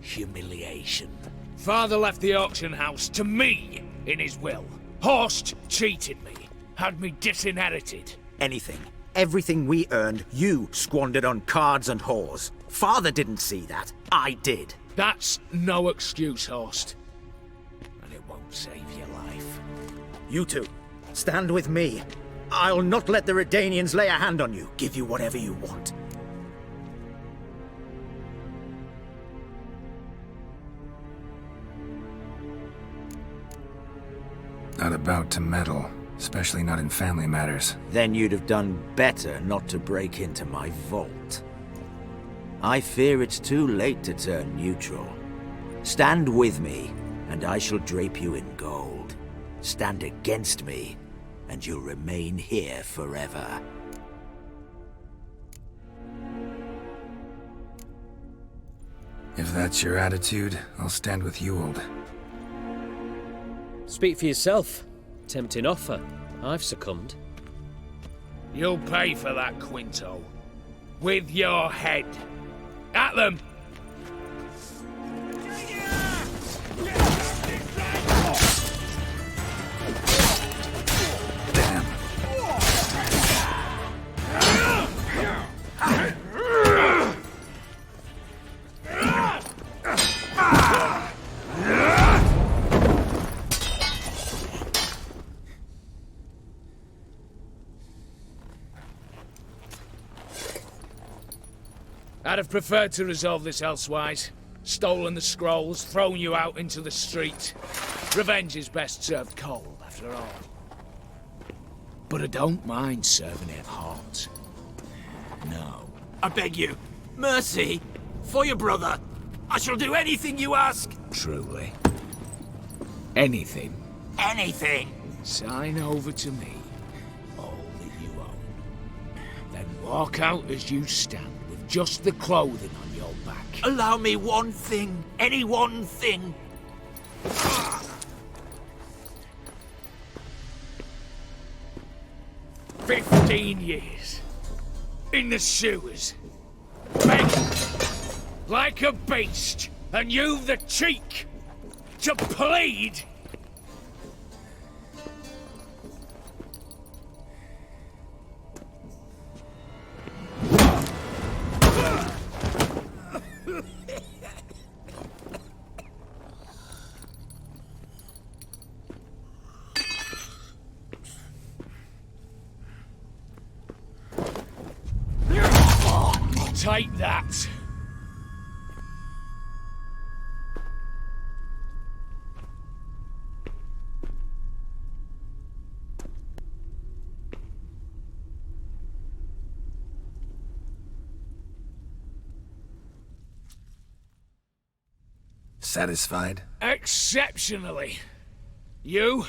Humiliation. Father left the auction house to me in his will. Horst cheated me. Had me disinherited. Anything. Everything we earned, you squandered on cards and whores. Father didn't see that. I did. That's no excuse, Horst. And it won't save your life. You two, stand with me. I'll not let the Redanians lay a hand on you. Give you whatever you want. Not about to meddle. especially not in family matters. Then you'd have done better not to break into my vault. I fear it's too late to turn neutral. Stand with me, and I shall drape you in gold. Stand against me, and you'll remain here forever. If that's your attitude, I'll stand with you, old. Speak for yourself. Tempting offer. I've succumbed. You'll pay for that, Quinto. With your head. At them! I'd have preferred to resolve this elsewise. Stolen the scrolls, thrown you out into the street. Revenge is best served cold, after all. But I don't mind serving it hot. No. I beg you, mercy, for your brother. I shall do anything you ask. Truly. Anything. Anything. Sign over to me all that you own. Then walk out as you stand, with just the clothing on your back. Allow me one thing. Any one thing. 15 years. In the sewers. Begging. Like a beast. And you've the cheek to plead. Take that. Satisfied? Exceptionally. You?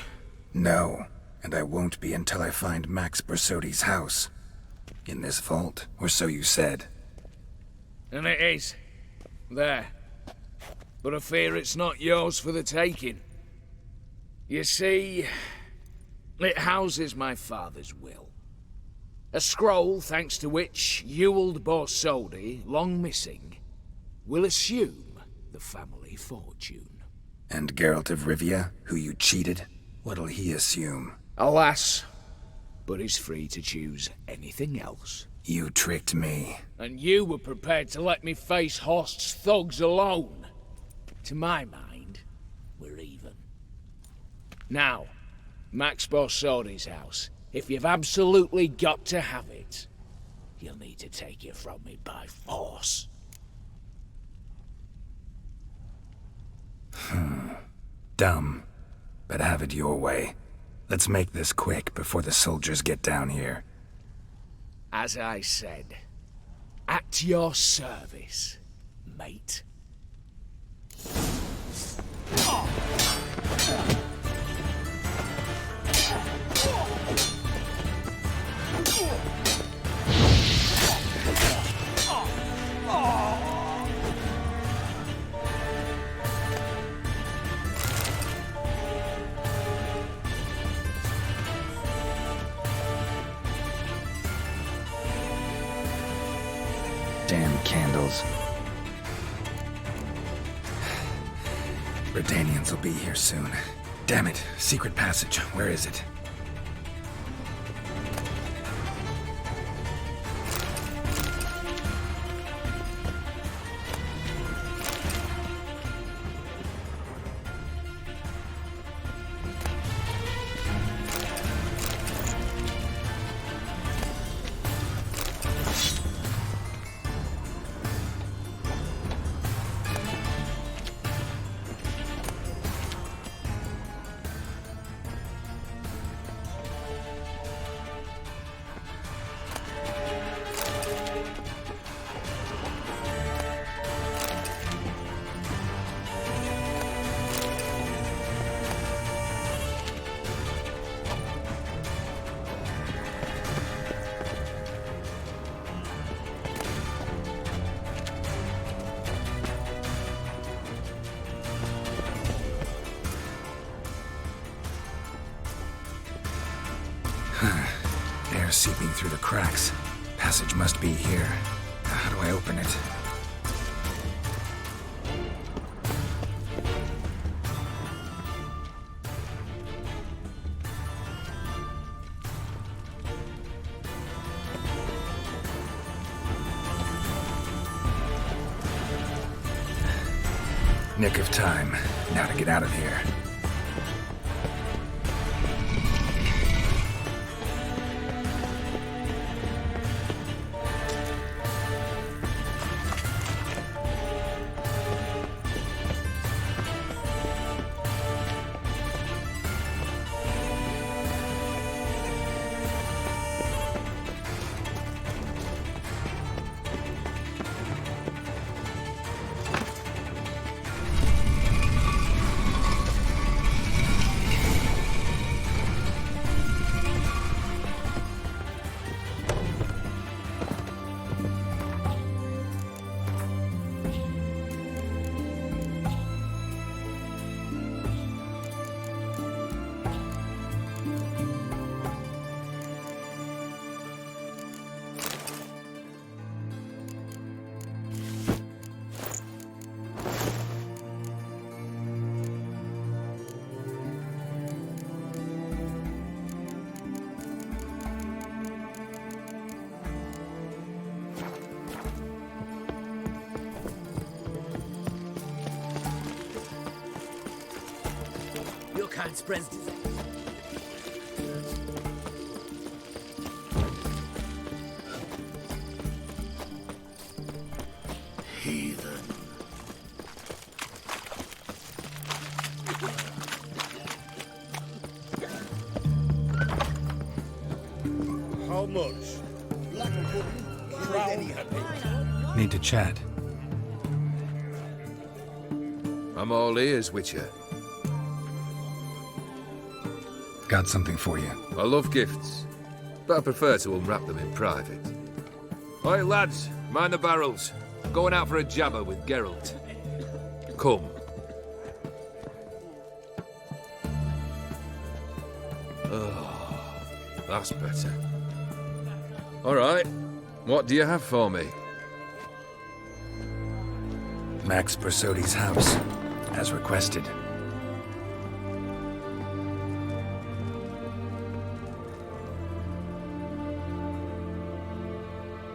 No, and I won't be until I find Max Bersodi's house. In this vault, or so you said. And it is. There. But I fear it's not yours for the taking. You see, it houses my father's will. A scroll thanks to which Ewald Borsodi, long missing, will assume the family fortune. And Geralt of Rivia, who you cheated, what'll he assume? Alas, but he's free to choose anything else. You tricked me. And you were prepared to let me face Horst's thugs alone. To my mind, we're even. Now, Max Borsodi's house. If you've absolutely got to have it, you'll need to take it from me by force. Dumb. But have it your way. Let's make this quick before the soldiers get down here. As I said, at your service, mate. Damn candles. Redanians will be here soon. Damn it, secret passage. Where is it? air seeping through the cracks. Passage must be here. How do I open it? Nick of time. Now to get out of here. Kind spreads disease. Heathen. How much? Black pudding, crown. Need to chat. I'm all ears, Witcher. Got something for you. I love gifts, but I prefer to unwrap them in private. Oi, lads, mind the barrels. Going out for a jabber with Geralt. Come. Oh, that's better. All right, what do you have for me? Max Bersodi's house, as requested.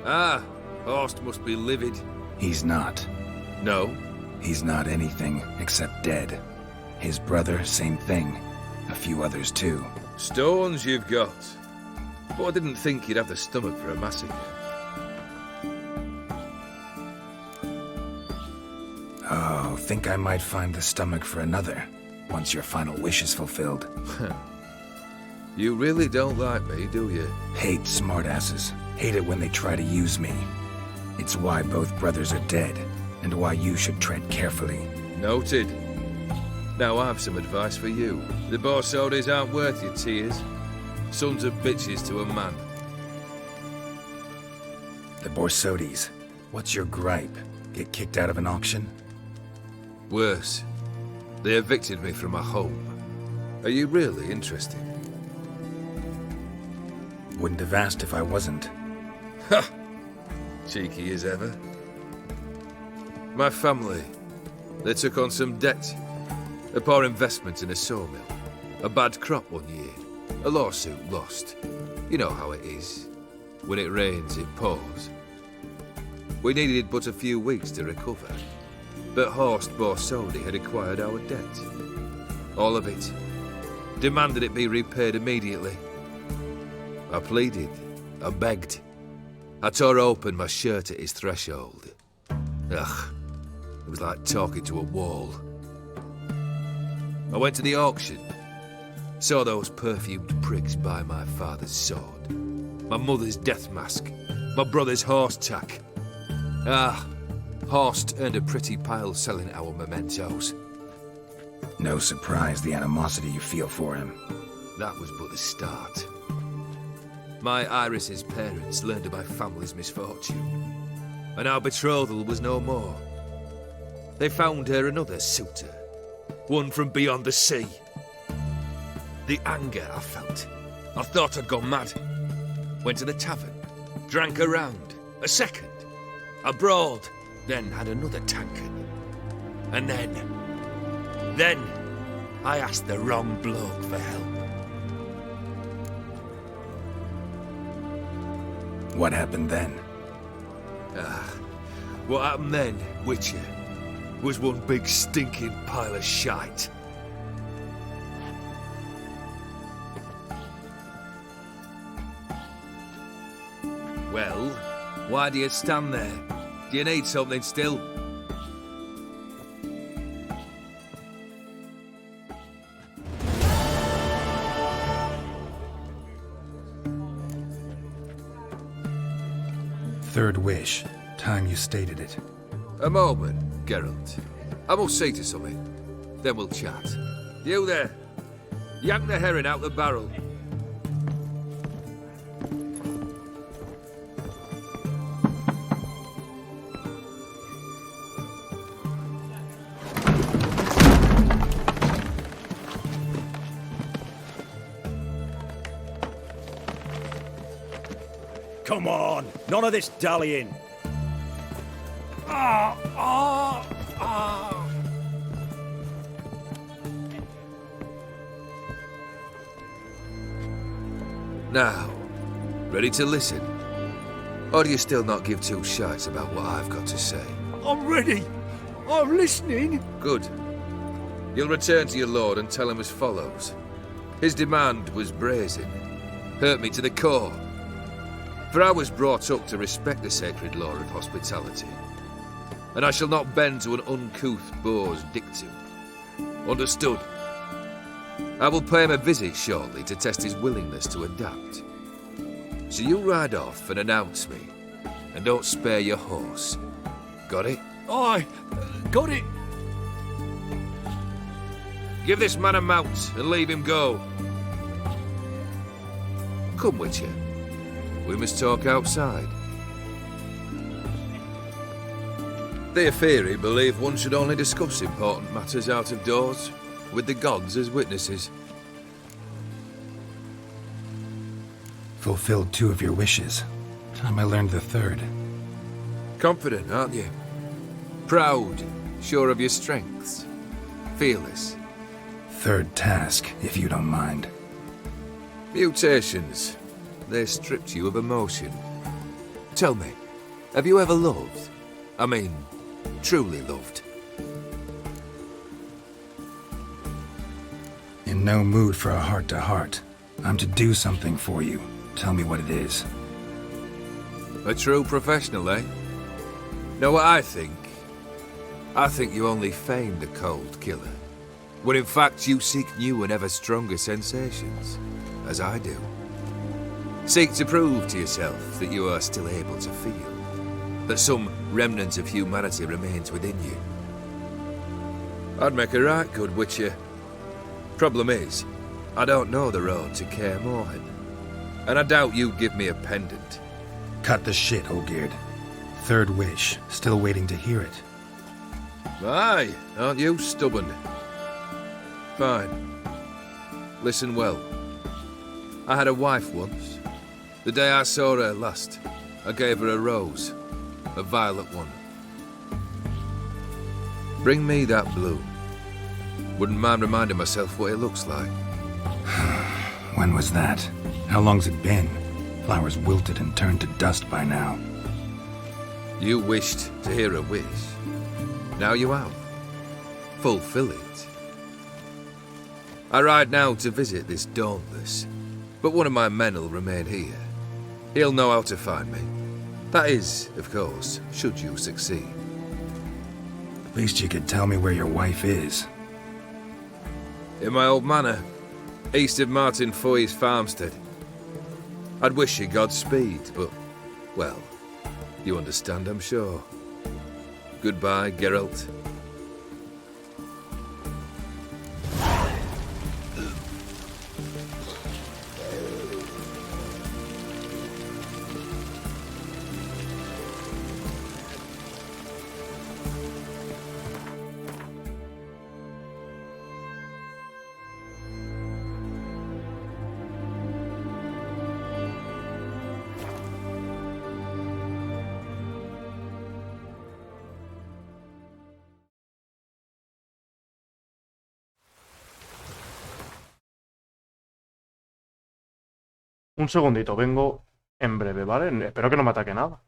Ah, Horst must be livid. He's not. No? He's not anything except dead. His brother, same thing. A few others too. Stones you've got. But I didn't think you'd have the stomach for a massacre. Oh, think I might find the stomach for another, once your final wish is fulfilled. You really don't like me, do you? Hate smartasses. Hate it when they try to use me. It's why both brothers are dead, and why you should tread carefully. Noted. Now I've some advice for you. The Borsodis aren't worth your tears. Sons of bitches to a man. The Borsodis. What's your gripe? Get kicked out of an auction? Worse. They evicted me from my home. Are you really interested? Wouldn't have asked if I wasn't. Ha! Cheeky as ever. My family, they took on some debt. A poor investment in a sawmill. A bad crop one year. A lawsuit lost. You know how it is. When it rains, it pours. We needed but a few weeks to recover. But Horst Borsodi had acquired our debt. All of it. Demanded it be repaid immediately. I pleaded. I begged. I tore open my shirt at his threshold. Ugh. It was like talking to a wall. I went to the auction. Saw those perfumed prigs buy my father's sword. My mother's death mask. My brother's horse tack. Ah, Horst earned a pretty pile selling our mementos. No surprise the animosity you feel for him. That was but the start. My Iris's parents learned of my family's misfortune, and our betrothal was no more. They found her another suitor, one from beyond the sea. The anger I felt, I thought I'd gone mad. went to the tavern, drank a round, a second, abroad, then had another tankard. And then I asked the wrong bloke for help. What happened then? What happened then, Witcher, was one big stinking pile of shite. Well, why do you stand there? Do you need something still? Third wish. Time you stated it. A moment, Geralt. I must see to something. Then we'll chat. You there. Yank the herring out the barrel. Come on, none of this dallying. Now, ready to listen? Or do you still not give two shites about what I've got to say? I'm ready. I'm listening. Good. You'll return to your lord and tell him as follows. His demand was brazen. Hurt me to the core. For I was brought up to respect the sacred law of hospitality. And I shall not bend to an uncouth boor's dictum. Understood? I will pay him a visit shortly to test his willingness to adapt. So you ride off and announce me. And don't spare your horse. Got it? Aye, got it. Give this man a mount and leave him go. Come, Witcher. We must talk outside. The Aphiri believe one should only discuss important matters out of doors, with the gods as witnesses. Fulfilled 2 of your wishes. Time I learned the 3rd. Confident, aren't you? Proud, sure of your strengths. Fearless. 3rd task, if you don't mind. Mutations. They stripped you of emotion. Tell me, have you ever loved? I mean, truly loved? In no mood for a heart-to-heart. I'm to do something for you. Tell me what it is. A true professional, eh? Know what I think? I think you only feign the cold killer, when in fact you seek new and ever stronger sensations, as I do. Seek to prove to yourself that you are still able to feel, that some remnant of humanity remains within you. I'd make a right good Witcher. Problem is, I don't know the road to Kaer Morhen, and I doubt you'd give me a pendant. Cut the shit, Olgierd. 3rd wish. Still waiting to hear it. Aye, aren't you stubborn? Fine. Listen well. I had a wife once. The day I saw her last, I gave her a rose. A violet one. Bring me that bloom. Wouldn't mind reminding myself what it looks like. When was that? How long's it been? Flowers wilted and turned to dust by now. You wished to hear a wish. Now you have. Fulfill it. I ride now to visit this Dauntless, but one of my men will remain here. He'll know how to find me. That is, of course, should you succeed. Least you could tell me where your wife is. In my old manor, east of Martin Foy's farmstead. I'd wish you Godspeed, but, well, you understand, I'm sure. Goodbye, Geralt. Un segundito, vengo en breve, ¿vale? Espero que no me ataque nada.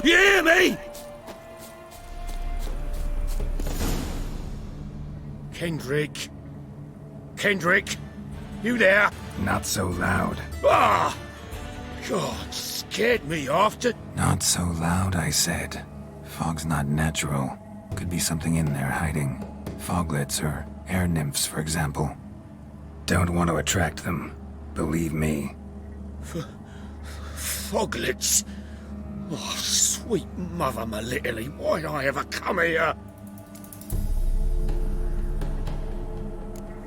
You hear me? Kendrick. Kendrick, you there? Not so loud. Ah! God, scared me off to... Not so loud, I said. Fog's not natural. Could be something in there hiding. Foglets or air nymphs, for example. Don't want to attract them. Believe me. Foglets? Oh, sweet mother, my little, why'd I ever come here?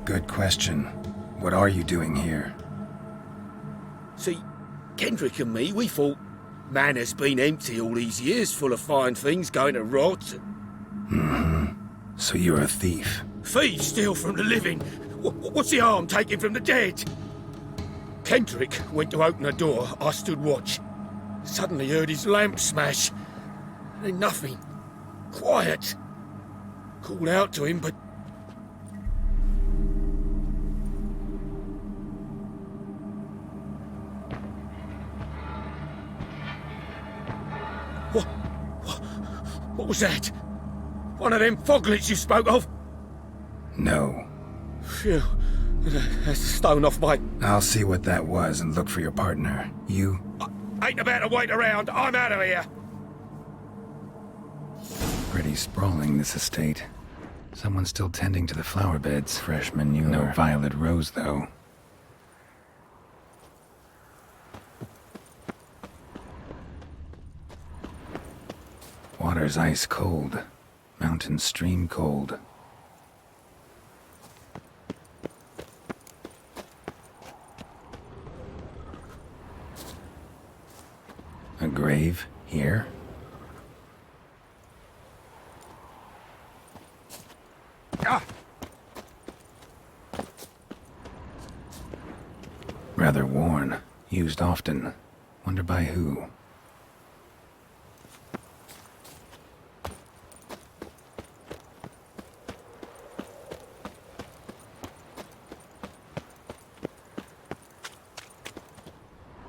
Good question. What are you doing here? See, Kendrick and me, we thought man has been empty all these years, full of fine things going to rot. Mm-hmm. So you're a thief. Thieves steal from the living. What's the harm taking from the dead? Kendrick went to open the door. I stood watch. Suddenly heard his lamp smash. Then nothing. Quiet. Called out to him, but... What was that? One of them foglets you spoke of? No. Phew. That's a stone off my... I'll see what that was and look for your partner. You... I ain't about to wait around. I'm out of here. Pretty sprawling, this estate. Someone's still tending to the flower beds. Fresh manure. No violet rose, though. Water's ice cold. Mountain stream cold. A grave here? Ah! Rather worn. Used often. Wonder by who?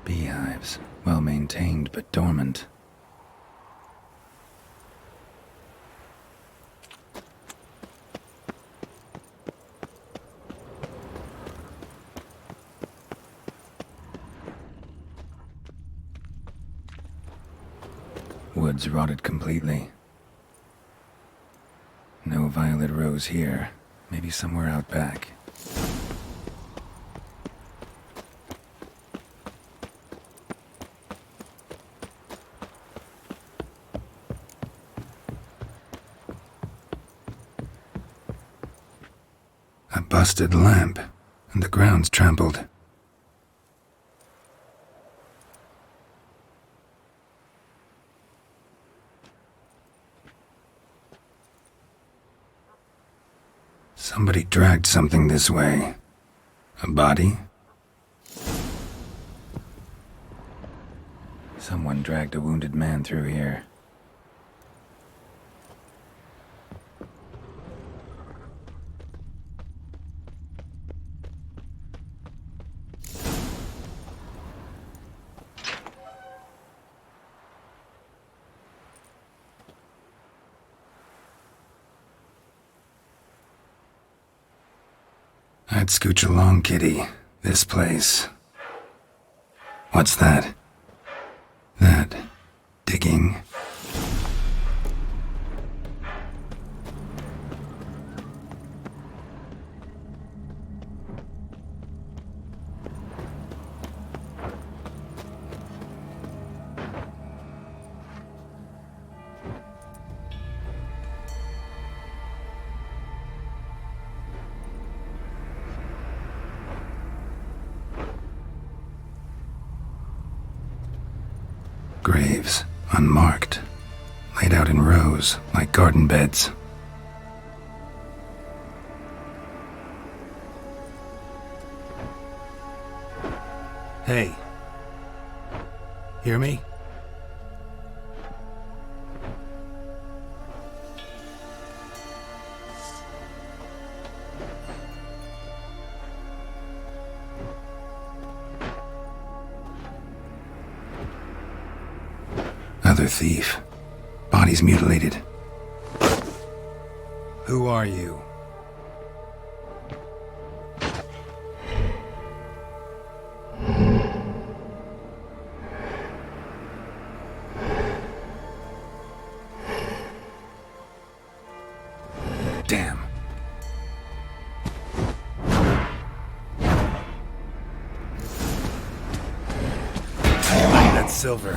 Beehives. Well maintained, but dormant. Woods rotted completely. No violet rose here. Maybe somewhere out back. A busted lamp, and the ground's trampled. Somebody dragged something this way. A body? Someone dragged a wounded man through here. I'd scooch along, kitty. This place. What's that? That... digging? Graves, unmarked, laid out in rows like garden beds. Hey. Hear me? Another thief. Body's mutilated. Who are you? Damn. That's silver.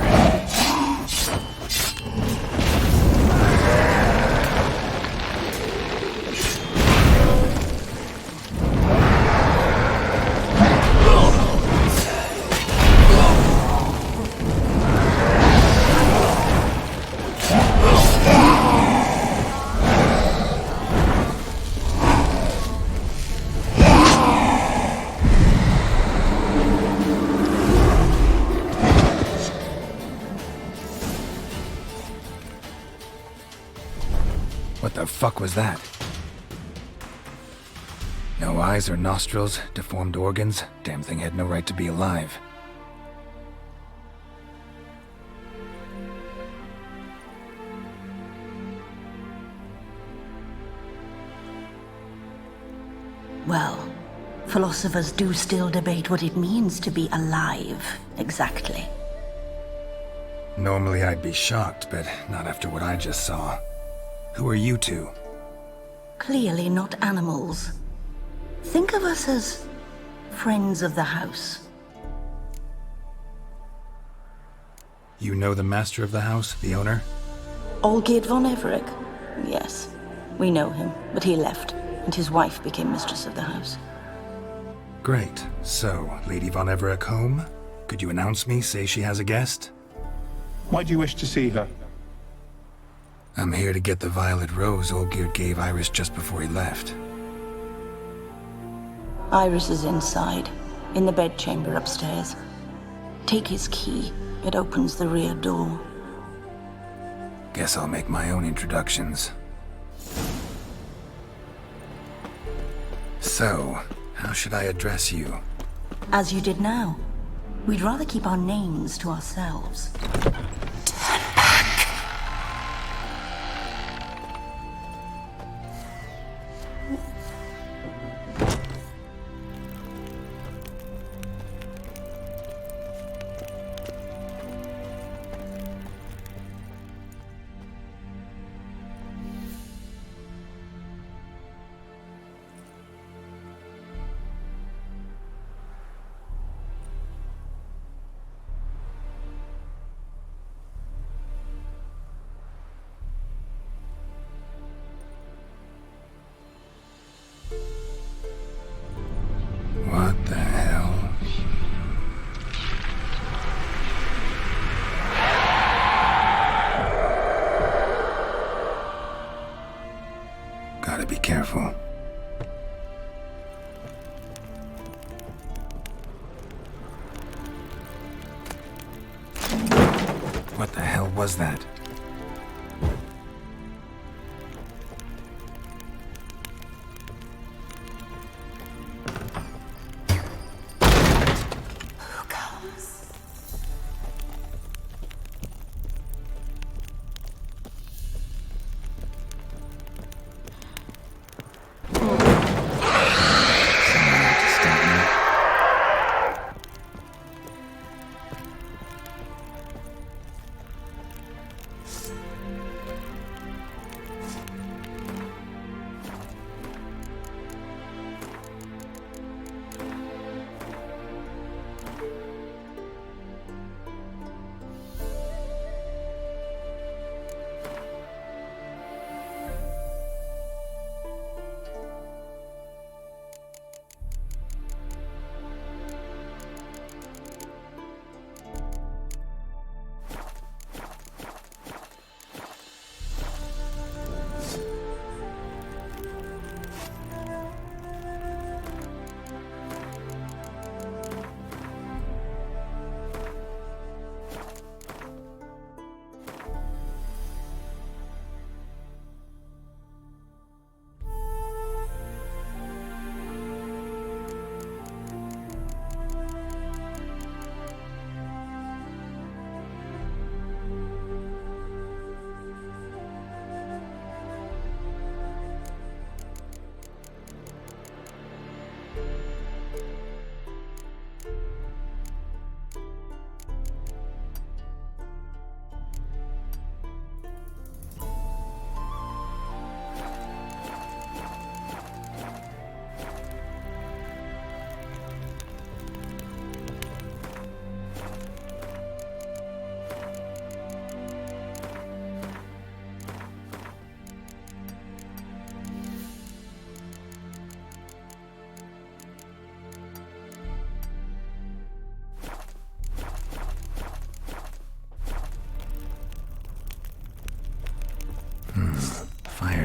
What the fuck was that? No eyes or nostrils, deformed organs. Damn thing had no right to be alive. Well, philosophers do still debate what it means to be alive, exactly. Normally I'd be shocked, but not after what I just saw. Who are you two? Clearly not animals. Think of us as friends of the house. You know the master of the house, the owner? Olgierd von Everec? Yes, we know him, but he left, and his wife became mistress of the house. Great. So, Lady von Everec home? Could you announce me, say she has a guest? Why do you wish to see her? I'm here to get the violet rose Olgierd gave Iris just before he left. Iris is inside, in the bedchamber upstairs. Take his key. It opens the rear door. Guess I'll make my own introductions. So, how should I address you? As you did now. We'd rather keep our names to ourselves. What the hell? Gotta be careful. What the hell was that?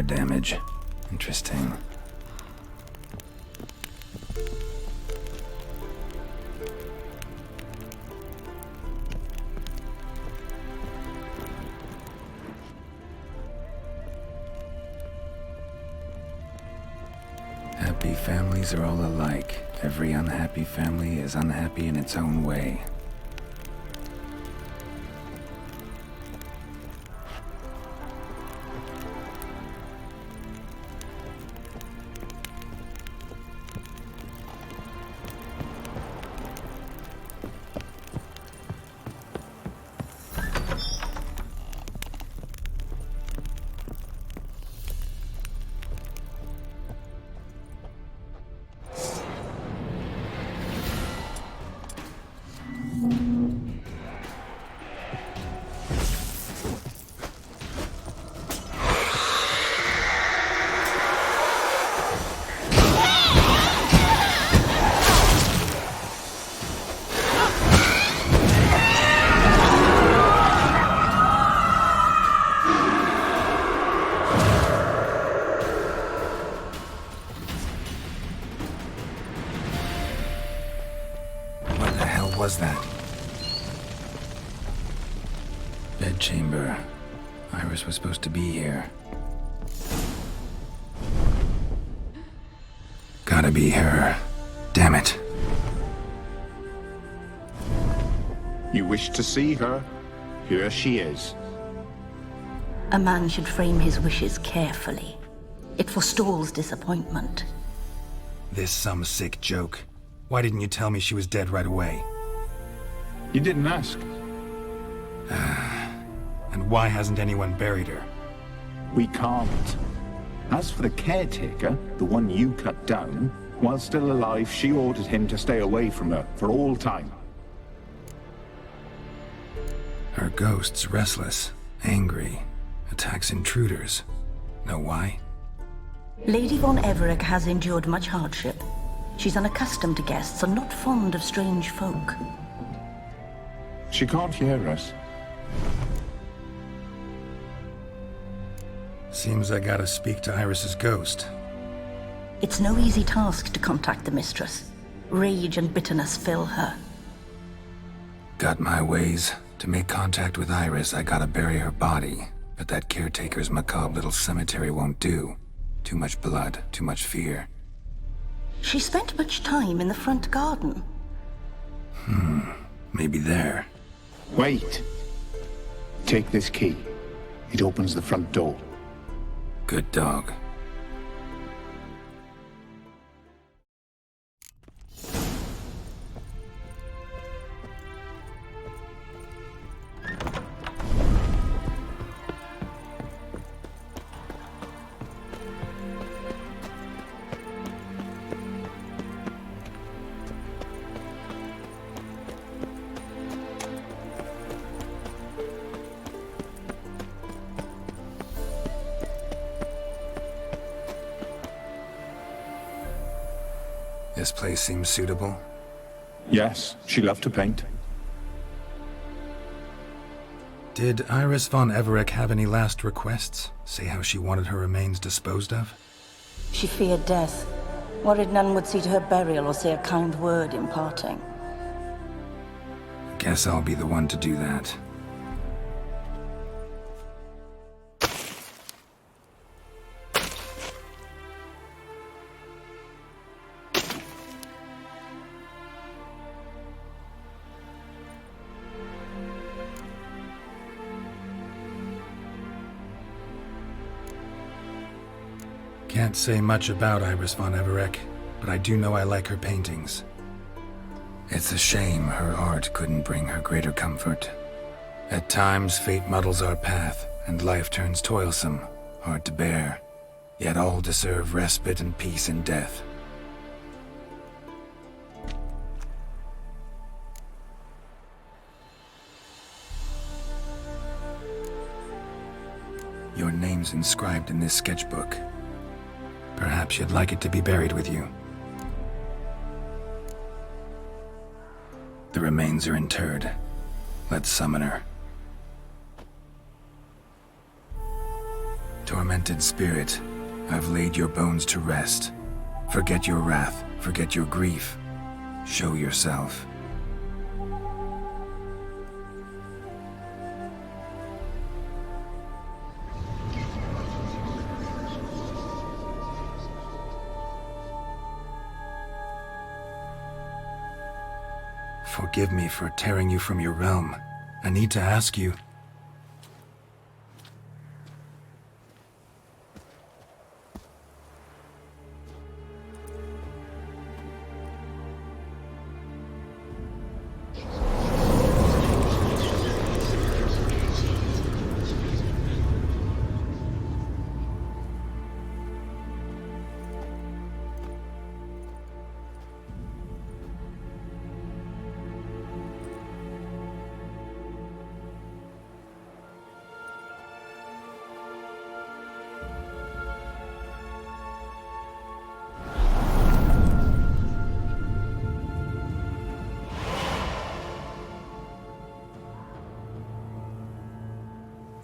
damage. Interesting. Happy families are all alike. Every unhappy family is unhappy in its own way. Was that? Bedchamber. Iris was supposed to be here. Gotta be her. Damn it. You wish to see her? Here she is. A man should frame his wishes carefully. It forestalls disappointment. This some sick joke. Why didn't you tell me she was dead right away? You didn't ask. And why hasn't anyone buried her? We can't. As for the caretaker, the one you cut down, while still alive, she ordered him to stay away from her for all time. Her ghost's restless, angry, attacks intruders. Know why? Lady von Everett has endured much hardship. She's unaccustomed to guests and not fond of strange folk. She can't hear us. Seems I gotta speak to Iris's ghost. It's no easy task to contact the mistress. Rage and bitterness fill her. Got my ways. To make contact with Iris, I gotta bury her body. But that caretaker's macabre little cemetery won't do. Too much blood, too much fear. She spent much time in the front garden. Maybe there. Wait. Take this key. It opens the front door. Good dog. This place seems suitable. Yes, she loved to paint. Did Iris von Everett have any last requests? Say how she wanted her remains disposed of? She feared death. Worried none would see to her burial or say a kind word in parting. Guess I'll be the one to do that. Can't say much about Iris von Everett, but I do know I like her paintings. It's a shame her art couldn't bring her greater comfort. At times, fate muddles our path, and life turns toilsome, hard to bear. Yet all deserve respite and peace in death. Your name's inscribed in this sketchbook. Perhaps you'd like it to be buried with you. The remains are interred. Let's summon her. Tormented spirit, I've laid your bones to rest. Forget your wrath, forget your grief. Show yourself. Forgive me for tearing you from your realm. I need to ask you.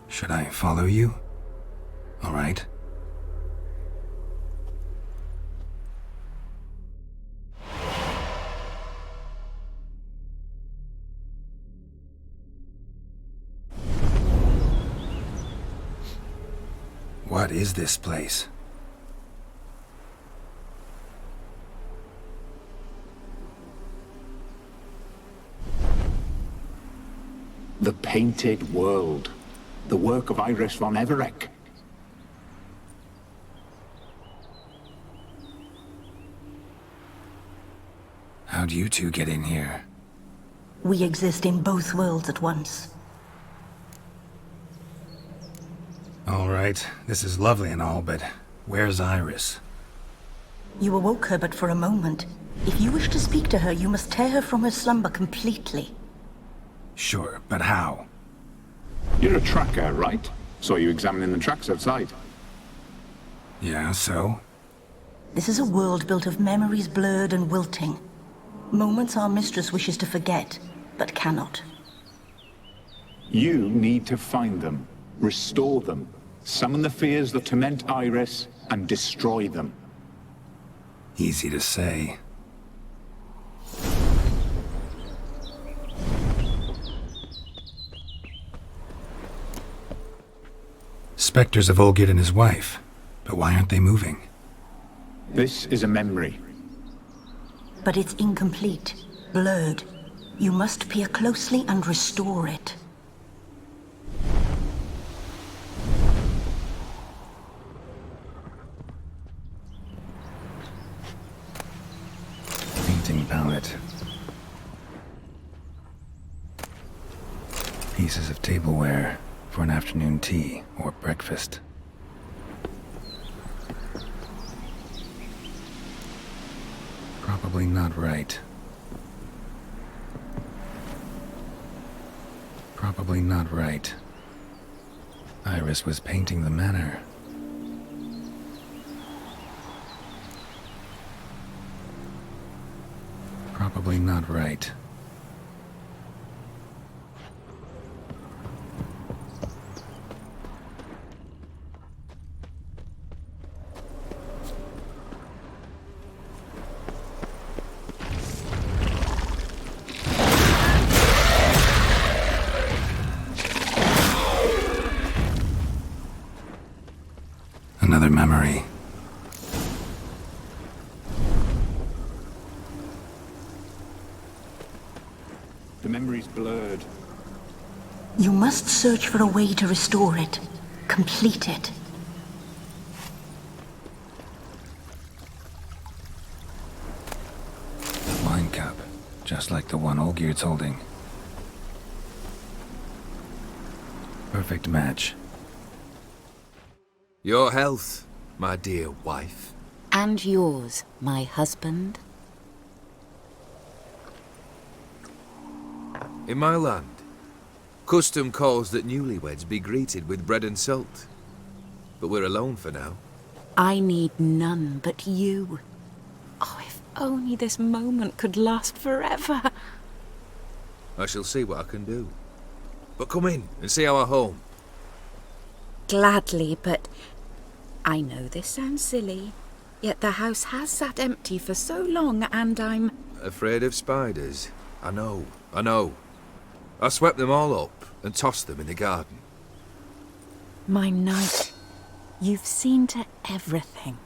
Should I follow you? All right. What is this place? The Painted World. The work of Iris von Everec. How'd you two get in here? We exist in both worlds at once. All right, this is lovely and all, but where's Iris? You awoke her but for a moment. If you wish to speak to her, you must tear her from her slumber completely. Sure, but how? You're a tracker, right? Saw you examining the tracks outside. Yeah, so? This is a world built of memories blurred and wilting. Moments our mistress wishes to forget, but cannot. You need to find them, restore them, summon the fears that torment Iris, and destroy them. Easy to say. Spectres of Olgerd and his wife. But why aren't they moving? This is a memory. But it's incomplete, blurred. You must peer closely and restore it. Painting palette. Pieces of tableware for an afternoon tea or breakfast. Probably not right. Probably not right. Iris was painting the manor. Probably not right. Another memory. The memory's blurred. You must search for a way to restore it. Complete it. Wine cup, just like the one Olgierd's holding. Perfect match. Your health, my dear wife. And yours, my husband. In my land, custom calls that newlyweds be greeted with bread and salt. But we're alone for now. I need none but you. Oh, if only this moment could last forever. I shall see what I can do. But come in and see our home. Gladly, but I know this sounds silly, yet the house has sat empty for so long and I'm... Afraid of spiders? I know. I swept them all up and tossed them in the garden. My knight, you've seen to everything.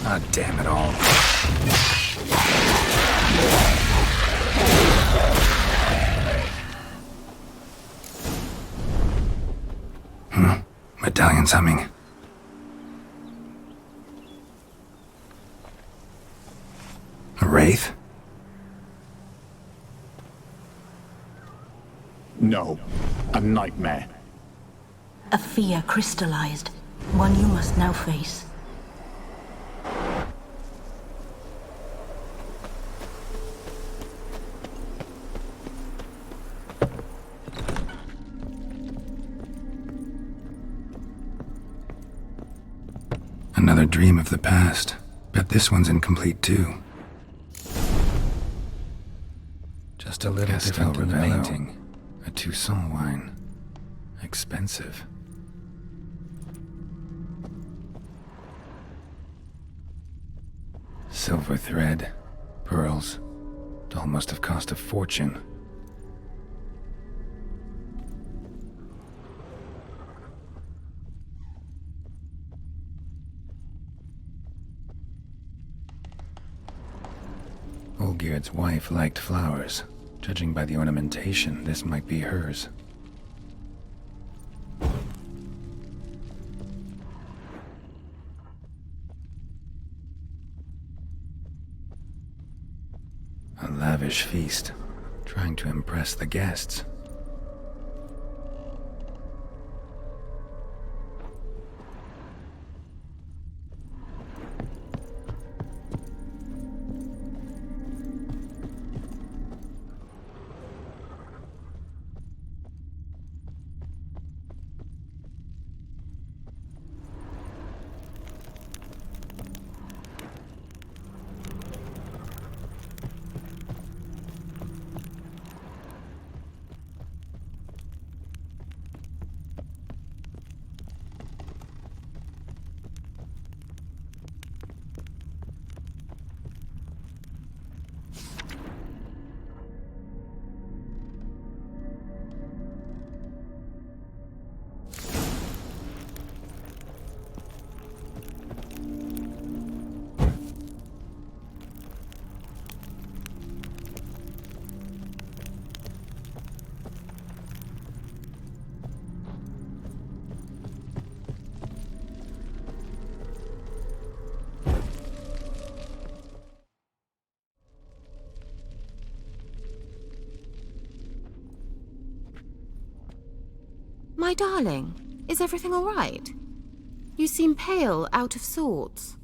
Ah, damn it all. Medallion's humming. A wraith? No, a nightmare. A fear crystallized, one you must now face. Another dream of the past. Bet this one's incomplete too. Just a little different in the painting. A Toussaint wine. Expensive. Silver thread. Pearls. Doll must have cost a fortune. Olgierd's wife liked flowers. Judging by the ornamentation, this might be hers. A lavish feast, trying to impress the guests. My darling, is everything all right? You seem pale, out of sorts.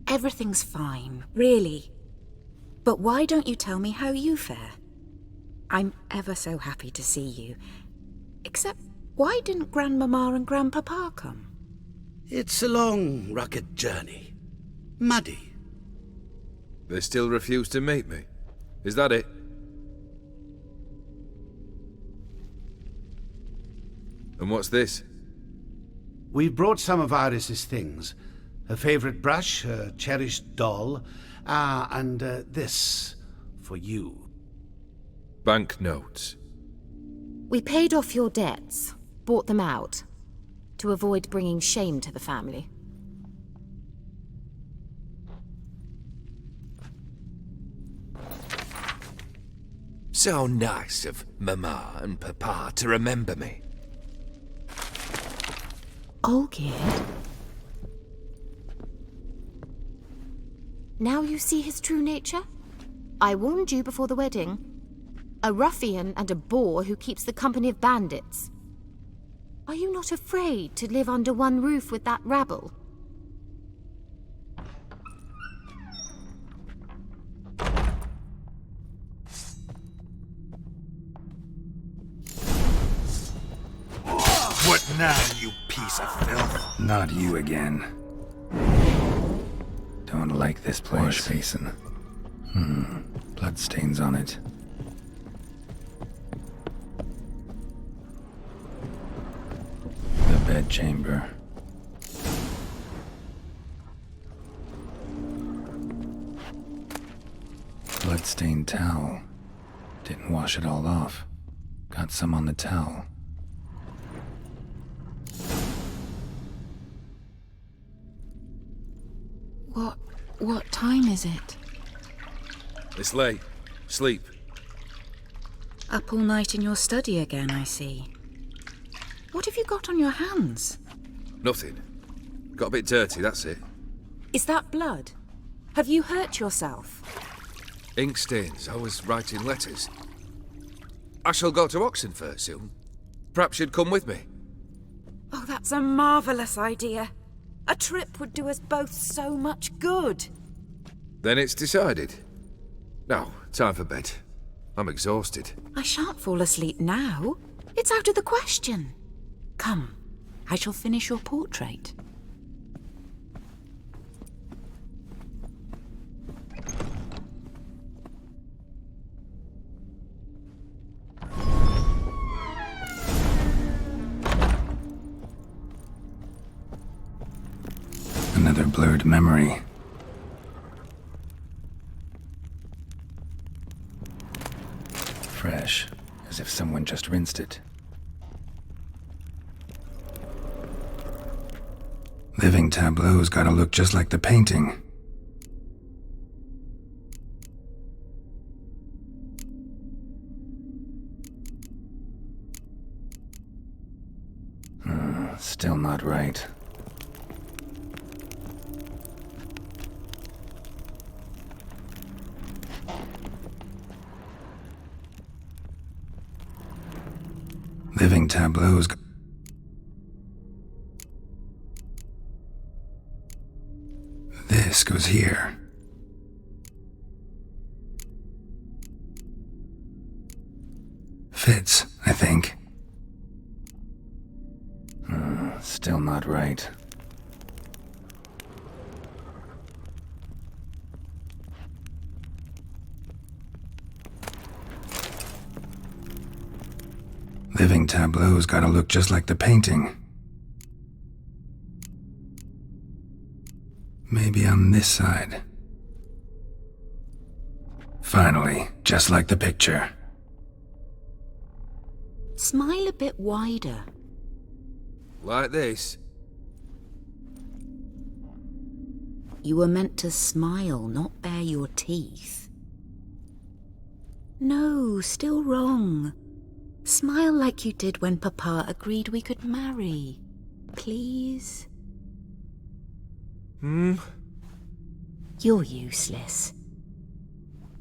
Everything's fine, really. But why don't you tell me how you fare? I'm ever so happy to see you. Except, why didn't Grandmama and Grandpapa come? It's a long, rugged journey. Muddy. They still refuse to meet me? Is that it? And what's this? We've brought some of Iris's things. Her favorite brush, her cherished doll, and this for you. Banknotes. We paid off your debts, bought them out, to avoid bringing shame to the family. So nice of Mama and Papa to remember me. Olgierd? Now you see his true nature? I warned you before the wedding. A ruffian and a boor who keeps the company of bandits. Are you not afraid to live under one roof with that rabble? What now, you piece of filth. Not you again. Don't like this place. Wash basin. Bloodstains on it. The bedchamber. Bloodstained towel. Didn't wash it all off. Got some on the towel. What time is it? It's late. Sleep. Up all night in your study again, I see. What have you got on your hands? Nothing. Got a bit dirty, that's it. Is that blood? Have you hurt yourself? Ink stains. I was writing letters. I shall go to Oxenfurt soon. Perhaps you'd come with me. Oh, that's a marvellous idea. A trip would do us both so much good. Then it's decided. Now, time for bed. I'm exhausted. I shan't fall asleep now. It's out of the question. Come, I shall finish your portrait. Another blurred memory. Fresh, as if someone just rinsed it. Living tableau's gotta look just like the painting. Still not right. Living tableaus. This goes here. Fits, I think. Still not right. Living tableau's gotta look just like the painting. Maybe on this side. Finally, just like the picture. Smile a bit wider. Like this? You were meant to smile, not bare your teeth. No, still wrong. Smile like you did when Papa agreed we could marry. Please? You're useless.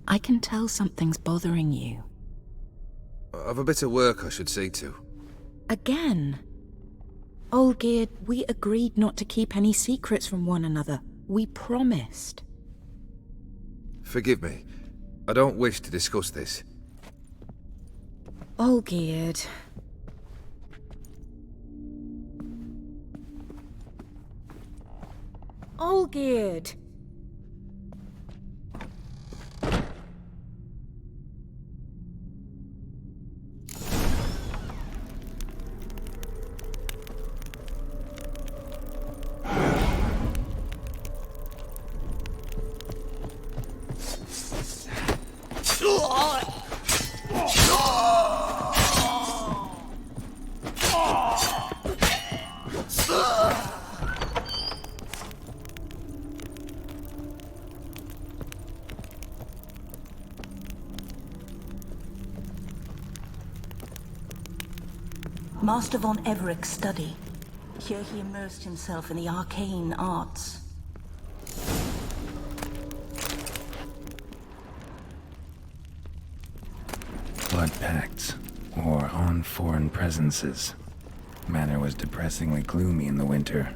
I can tell something's bothering you. I've a bit of work I should see to. Again? Olgierd, we agreed not to keep any secrets from one another. We promised. Forgive me. I don't wish to discuss this. Olgierd. Olgierd! Master von Evereck's study. Here he immersed himself in the arcane arts. Blood pacts, or on foreign presences. Manor was depressingly gloomy in the winter.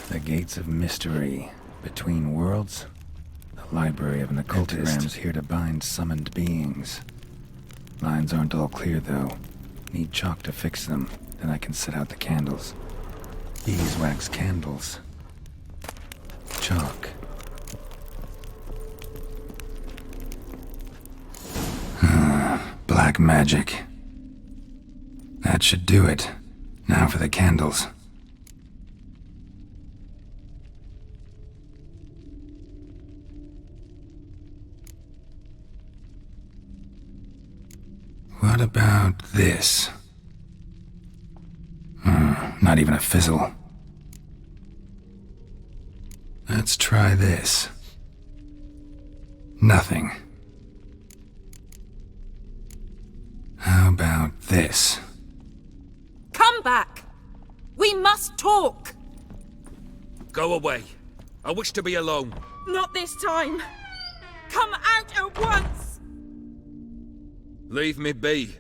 The gates of mystery, between worlds, the Library of an occultograms here to bind summoned beings. Lines aren't all clear, though. Need chalk to fix them, then I can set out the candles. Beeswax candles. Chalk. Black magic. That should do it. Now for the candles. What about this? Not even a fizzle. Let's try this. Nothing. How about this? Come back! We must talk! Go away. I wish to be alone. Not this time! Come out at once! Leave me be.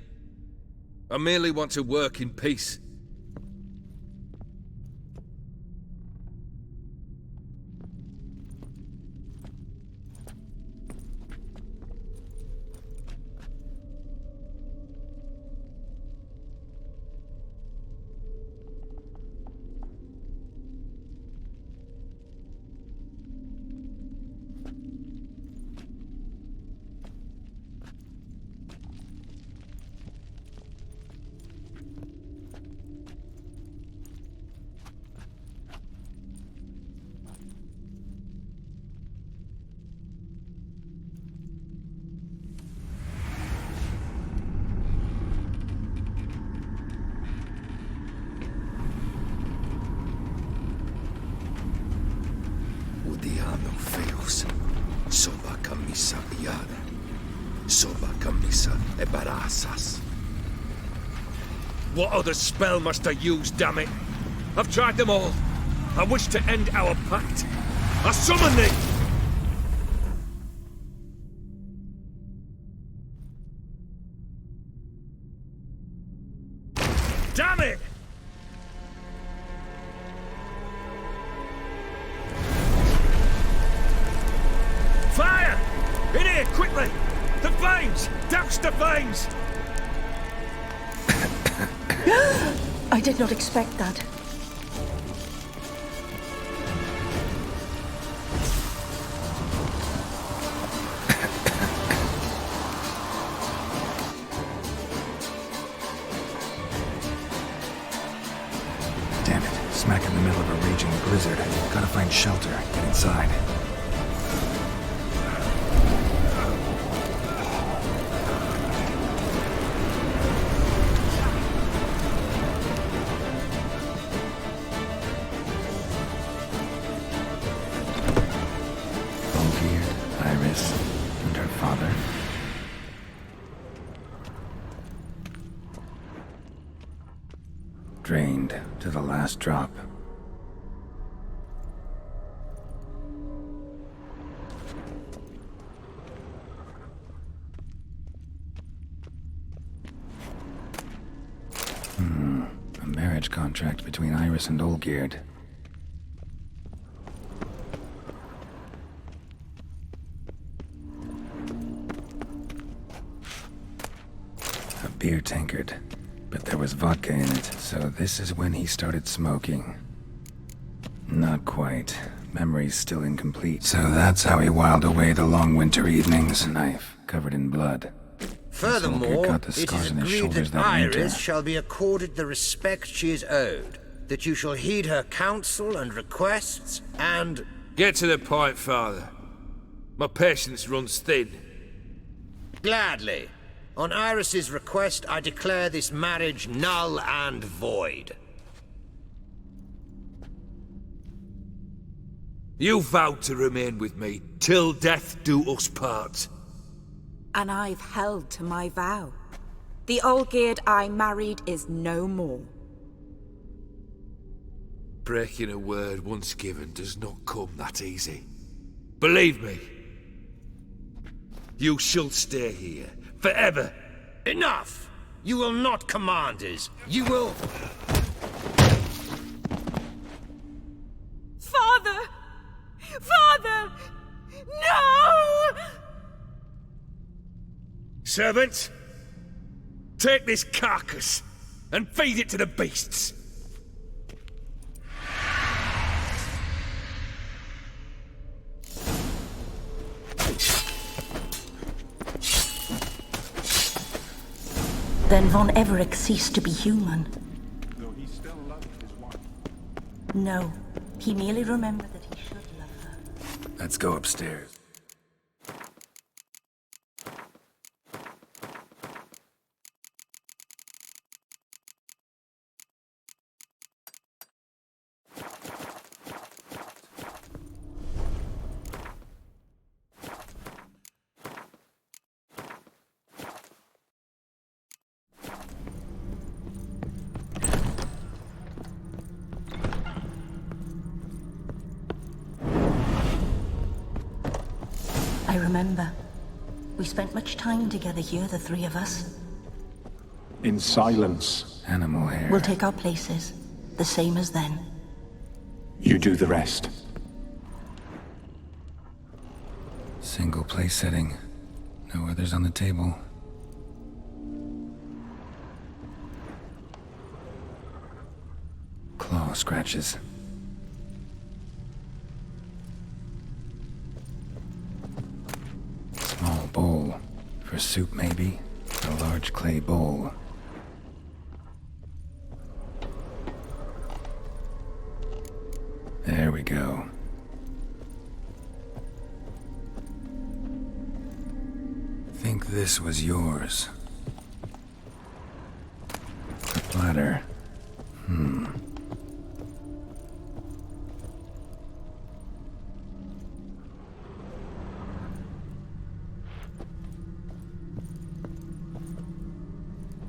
I merely want to work in peace. Udiano feos. Soba camisa iada. Soba camisa e barasas. What other spell must I use, damn it? I've tried them all. I wish to end our pact. I summon thee! Damn it! Fire! In here, quickly! The flames! Douse the flames! I did not expect that. Damn it. Smack in the middle of a raging blizzard. Gotta find shelter. Get inside. Drained to the last drop. A marriage contract between Iris and Olgierd. A beer tankard. But there was vodka in it, so this is when he started smoking. Not quite. Memory's still incomplete. So that's how he whiled away the long winter evenings. A knife covered in blood. Furthermore, got the it scars is on his agreed shoulders that that winter. Iris shall be accorded the respect she is owed, that you shall heed her counsel and requests, and... Get to the point, Father. My patience runs thin. Gladly. On Iris's request, I declare this marriage null and void. You vowed to remain with me till death do us part. And I've held to my vow. The Olgierd I married is no more. Breaking a word once given does not come that easy. Believe me. You shall stay here. Forever! Enough! You will not command us. You will... Father! Father! No! Servant, take this carcass and feed it to the beasts. Then Von Everett ceased to be human. Though he still loved his wife. No, he merely remembered that he should love her. Let's go upstairs. I remember. We spent much time together here, the three of us. In silence. Animal hair. We'll take our places, the same as then. You do the rest. Single place setting. No others on the table. Claw scratches. Small bowl. For soup, maybe? A large clay bowl. There we go. Think this was yours. The platter.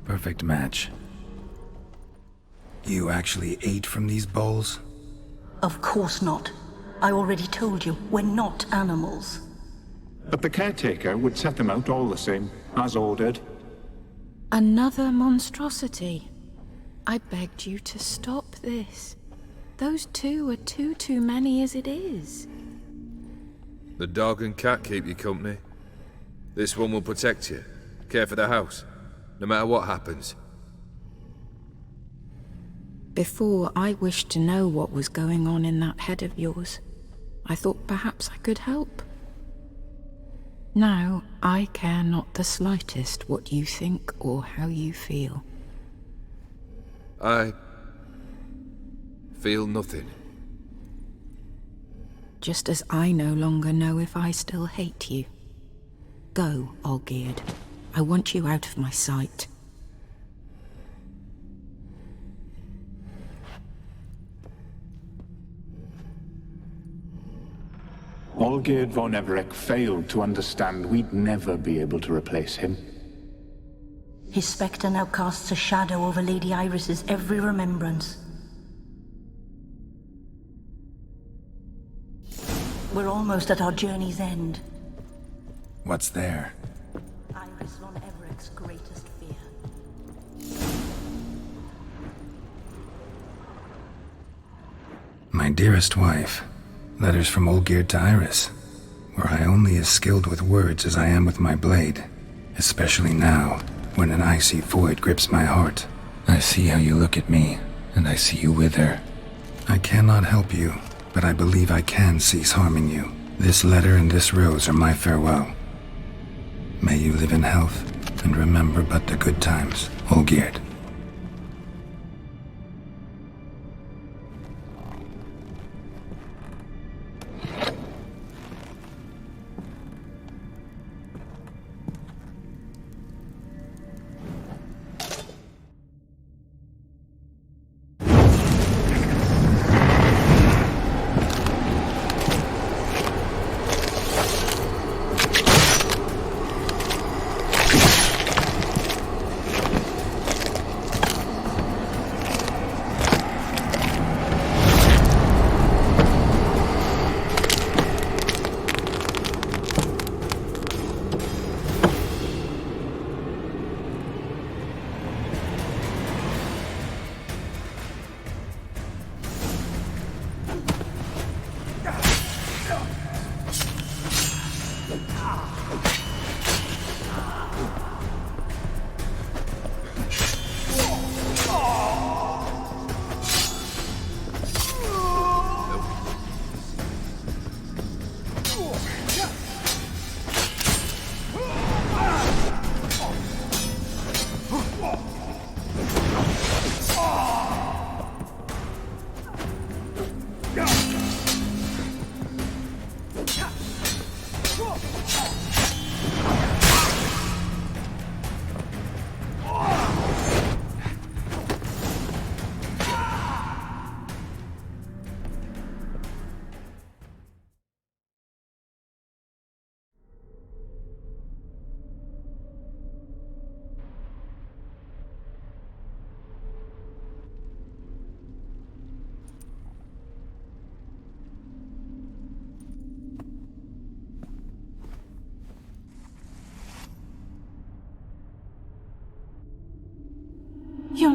Perfect match. You actually ate from these bowls? Of course not. I already told you, we're not animals. But the caretaker would set them out all the same, as ordered. Another monstrosity. I begged you to stop this. Those two are too many as it is. The dog and cat keep you company. This one will protect you, care for the house, no matter what happens. Before, I wished to know what was going on in that head of yours. I thought perhaps I could help. Now, I care not the slightest what you think or how you feel. I feel nothing. Just as I no longer know if I still hate you. Go, Olgierd. I want you out of my sight. Olgierd von Everett failed to understand we'd never be able to replace him. His spectre now casts a shadow over Lady Iris's every remembrance. We're almost at our journey's end. What's there? Iris von Everett's greatest fear. My dearest wife. Letters from Olgierd to Iris, were I only as skilled with words as I am with my blade, especially now, when an icy void grips my heart. I see how you look at me, and I see you wither. I cannot help you, but I believe I can cease harming you. This letter and this rose are my farewell. May you live in health, and remember but the good times, Olgierd.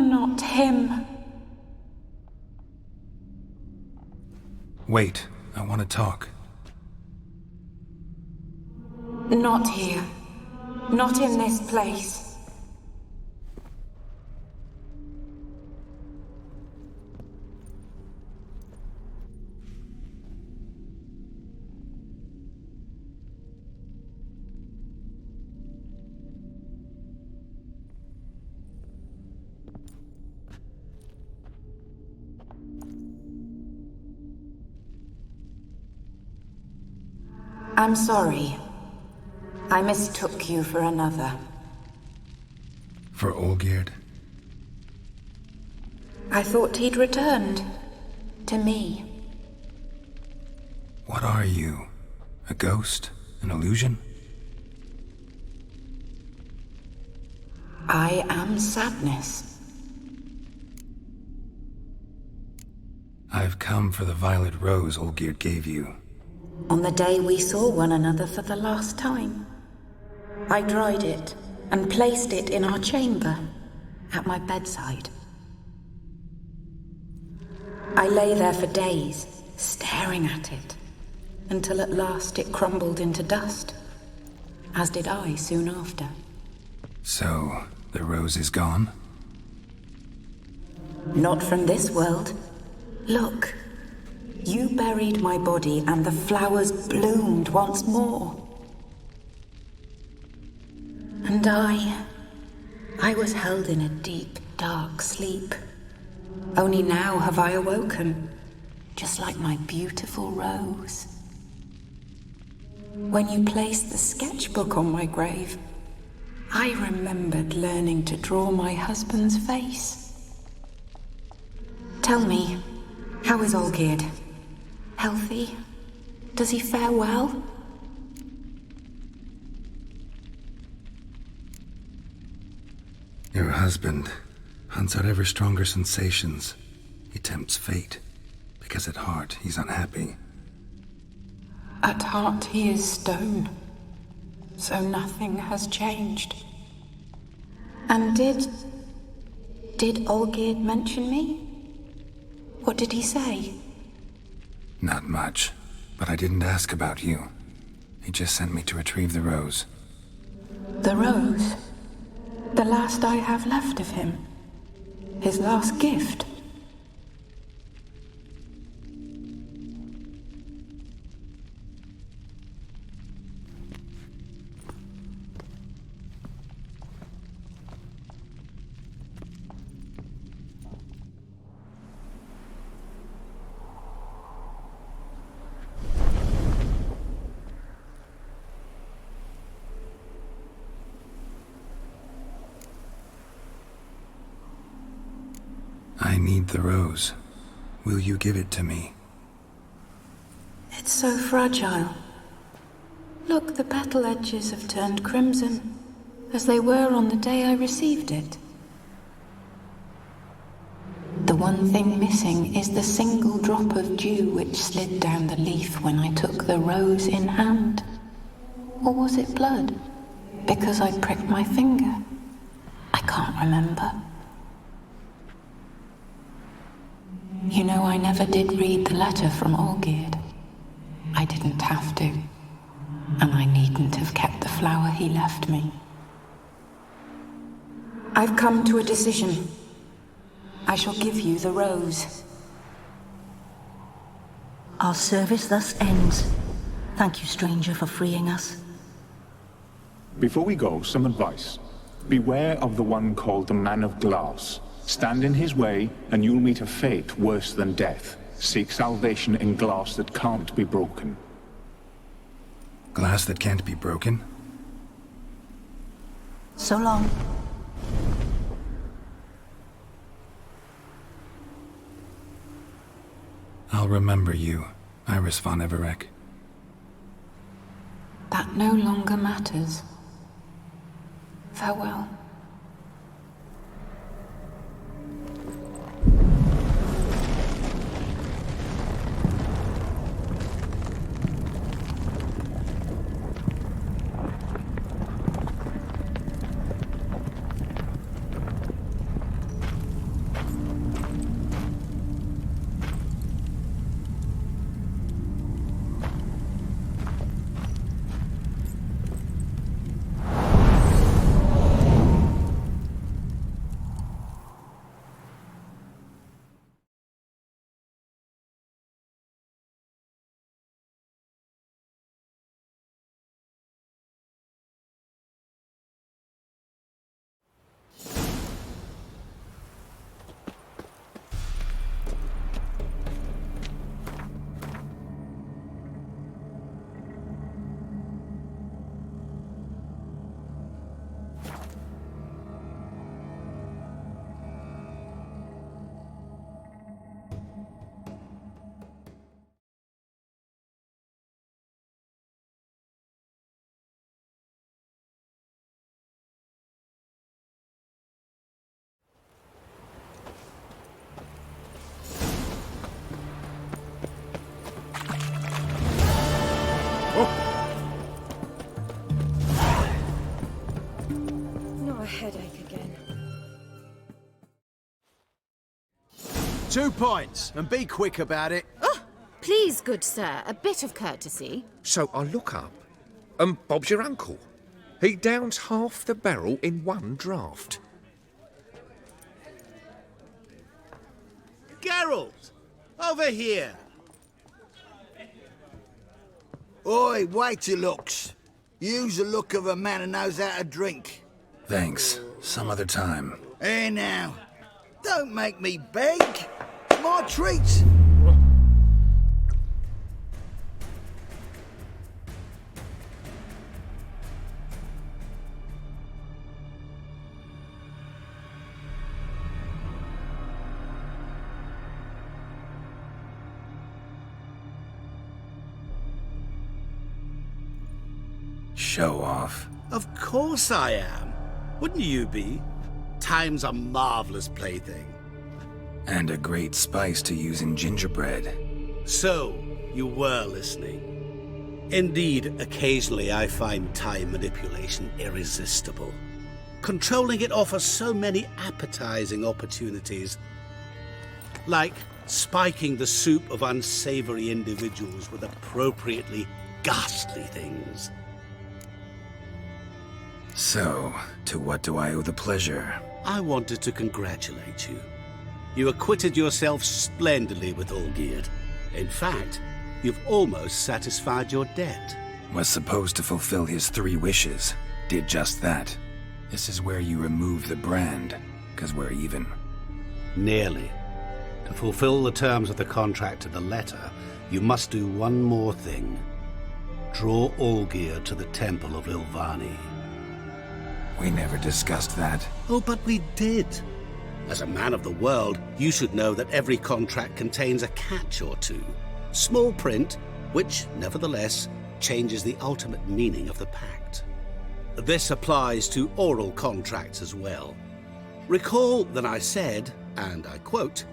not him. Wait, I want to talk. Not here. Not in this place. I'm sorry. I mistook you for another. For Olgierd? I thought he'd returned. To me. What are you? A ghost? An illusion? I am sadness. I've come for the violet rose Olgierd gave you. On the day we saw one another for the last time. I dried it and placed it in our chamber, at my bedside. I lay there for days, staring at it, until at last it crumbled into dust, as did I soon after. So, the rose is gone? Not from this world. Look. You buried my body and the flowers bloomed once more. And I was held in a deep, dark sleep. Only now have I awoken, just like my beautiful rose. When you placed the sketchbook on my grave, I remembered learning to draw my husband's face. Tell me, how is Olgierd? Healthy? Does he fare well? Your husband hunts out ever stronger sensations. He tempts fate, because at heart he's unhappy. At heart he is stone, so nothing has changed. And did Olgierd mention me? What did he say? Not much, but I didn't ask about you. He just sent me to retrieve the rose. The rose? The last I have left of him? His last gift? I need the rose. Will you give it to me? It's so fragile. Look, the petal edges have turned crimson, as they were on the day I received it. The one thing missing is the single drop of dew which slid down the leaf when I took the rose in hand. Or was it blood? Because I pricked my finger? I can't remember. You know, I never did read the letter from Olgierd. I didn't have to. And I needn't have kept the flower he left me. I've come to a decision. I shall give you the rose. Our service thus ends. Thank you, stranger, for freeing us. Before we go, some advice. Beware of the one called the Man of Glass. Stand in his way, and you'll meet a fate worse than death. Seek salvation in glass that can't be broken. Glass that can't be broken? So long. I'll remember you, Iris von Everek. That no longer matters. Farewell. 2 points, and be quick about it. Oh, please, good sir, a bit of courtesy. So I look up, and Bob's your uncle. He downs half the barrel in one draught. Geralt! Over here! Oi, wait your looks. Use the look of a man who knows how to drink. Thanks. Some other time. Here now. Don't make me beg. My treat. Show off. Of course I am. Wouldn't you be? Time's a marvelous plaything. And a great spice to use in gingerbread. So, you were listening. Indeed, occasionally I find time manipulation irresistible. Controlling it offers so many appetizing opportunities. Like spiking the soup of unsavory individuals with appropriately ghastly things. So, to what do I owe the pleasure? I wanted to congratulate you. You acquitted yourself splendidly with Olgierd. In fact, you've almost satisfied your debt. Was supposed to fulfill his 3 wishes. Did just that. This is where you remove the brand, 'cause we're even. Nearly. To fulfill the terms of the contract to the letter, you must do one more thing. Draw Olgierd to the Temple of Ilvani. We never discussed that. Oh, but we did. As a man of the world, you should know that every contract contains a catch or two. Small print, which, nevertheless, changes the ultimate meaning of the pact. This applies to oral contracts as well. Recall that I said, and I quote,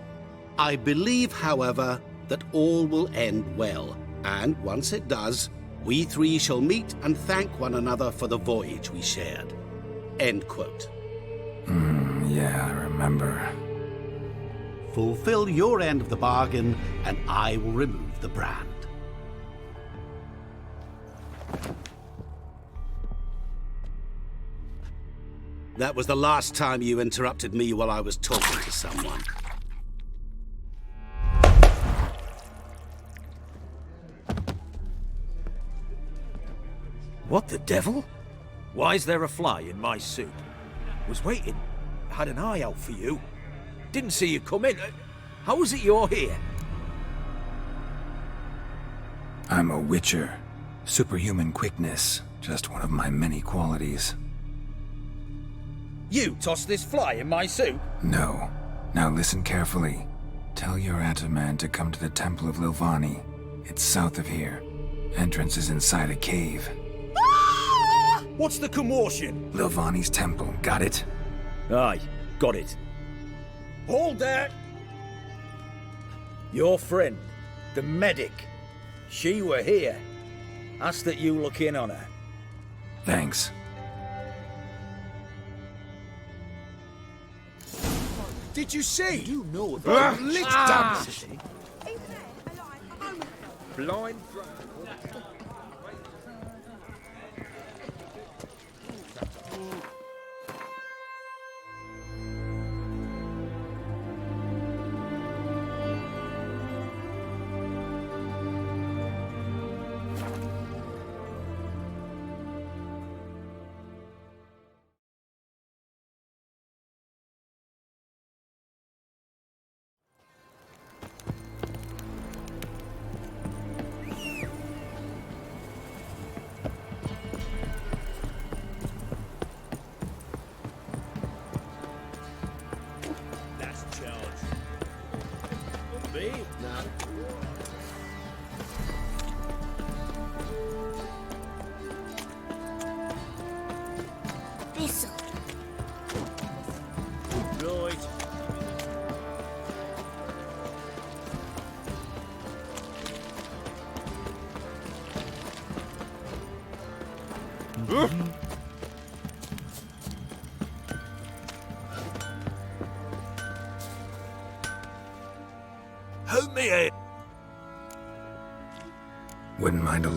"I believe, however, that all will end well, and once it does, we 3 shall meet and thank one another for the voyage we shared." End quote. Yeah, I remember. Fulfill your end of the bargain, and I will remove the brand. That was the last time you interrupted me while I was talking to someone. What the devil? Why is there a fly in my soup? Was waiting. Had an eye out for you. Didn't see you come in. How is it you're here? I'm a witcher. Superhuman quickness. Just one of my many qualities. You tossed this fly in my soup? No. Now listen carefully. Tell your Ataman to come to the Temple of Lilvani. It's south of here. Entrance is inside a cave. What's the commotion? Lilvani's temple, got it? Aye, got it. Hold there! Your friend, the medic, she were here. Ask that you look in on her. Thanks. Did you see? You know that. Lit down. Blind. This'll. Right. Help me here. Wouldn't mind a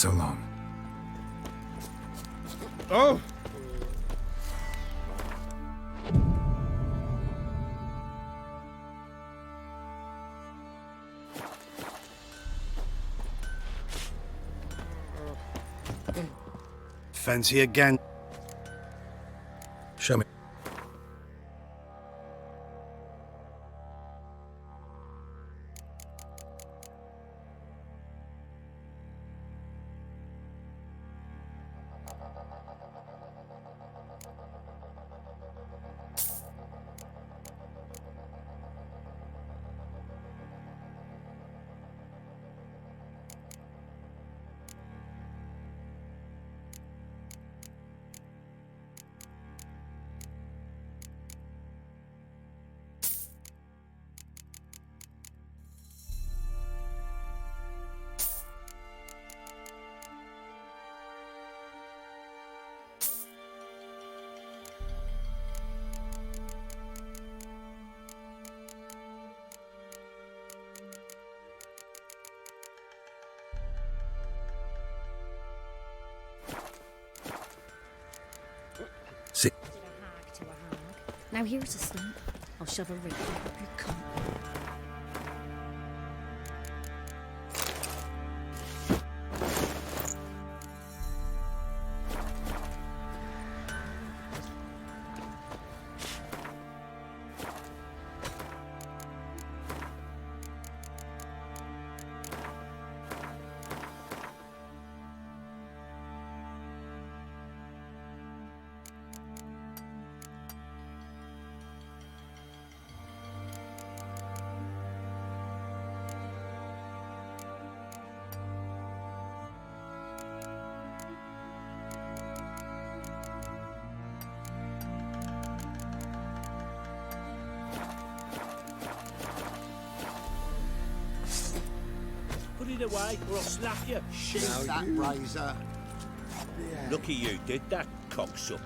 so long. Oh! Fancy a gang? Show me. See. Now here's a slump. I'll shove a rake up your cunt. Put it away, or I'll slap you. Shoot that razor. Lucky you did that, cocksucker.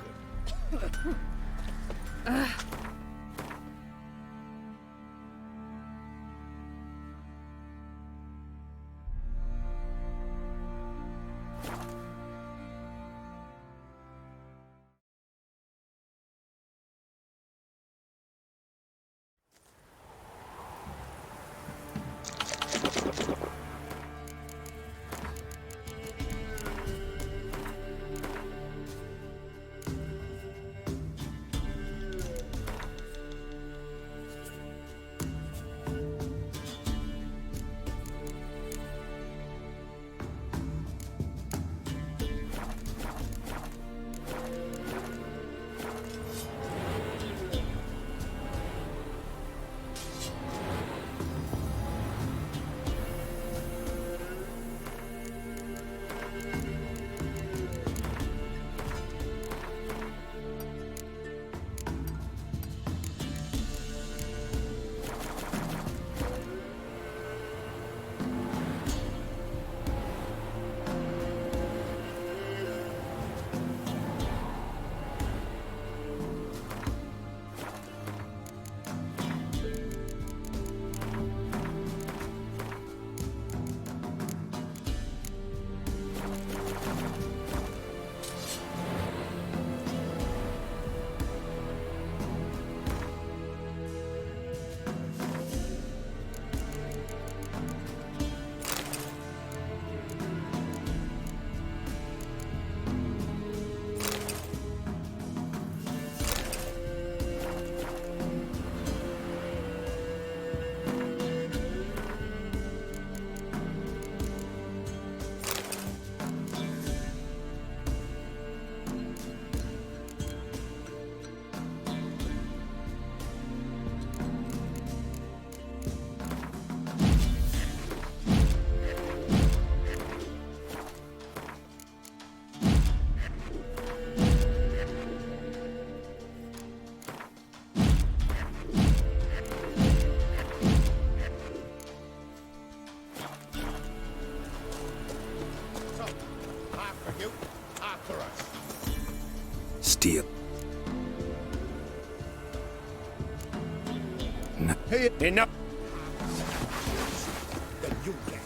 No. Hey, enough. Then you get.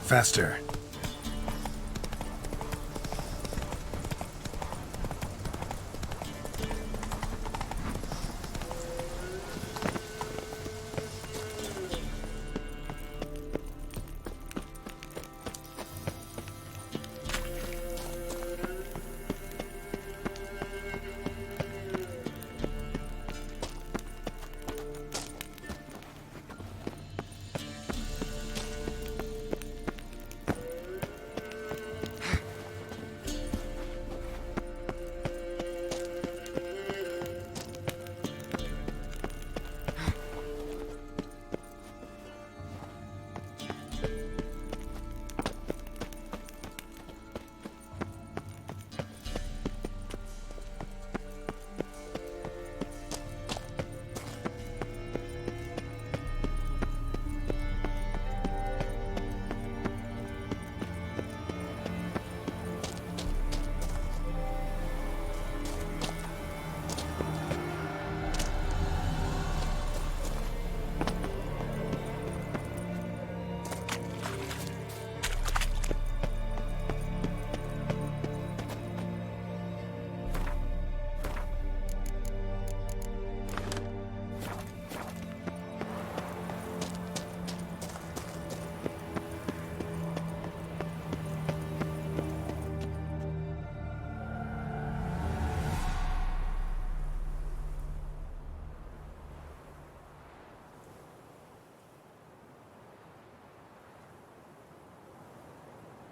Faster.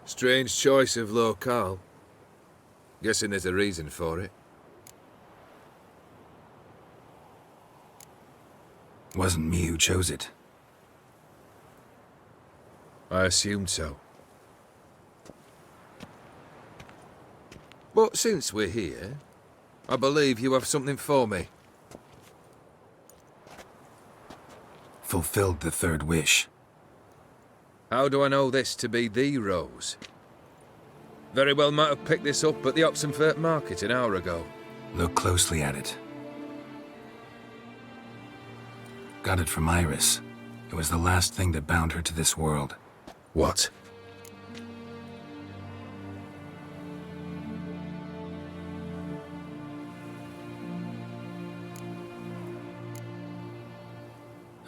Strange choice of locale. Guessing there's a reason for it. Wasn't me who chose it. I assumed so. But since we're here, I believe you have something for me. Fulfilled the third wish. How do I know this to be the rose? Very well might have picked this up at the Oxenfurt market an hour ago. Look closely at it. Got it from Iris. It was the last thing that bound her to this world. What?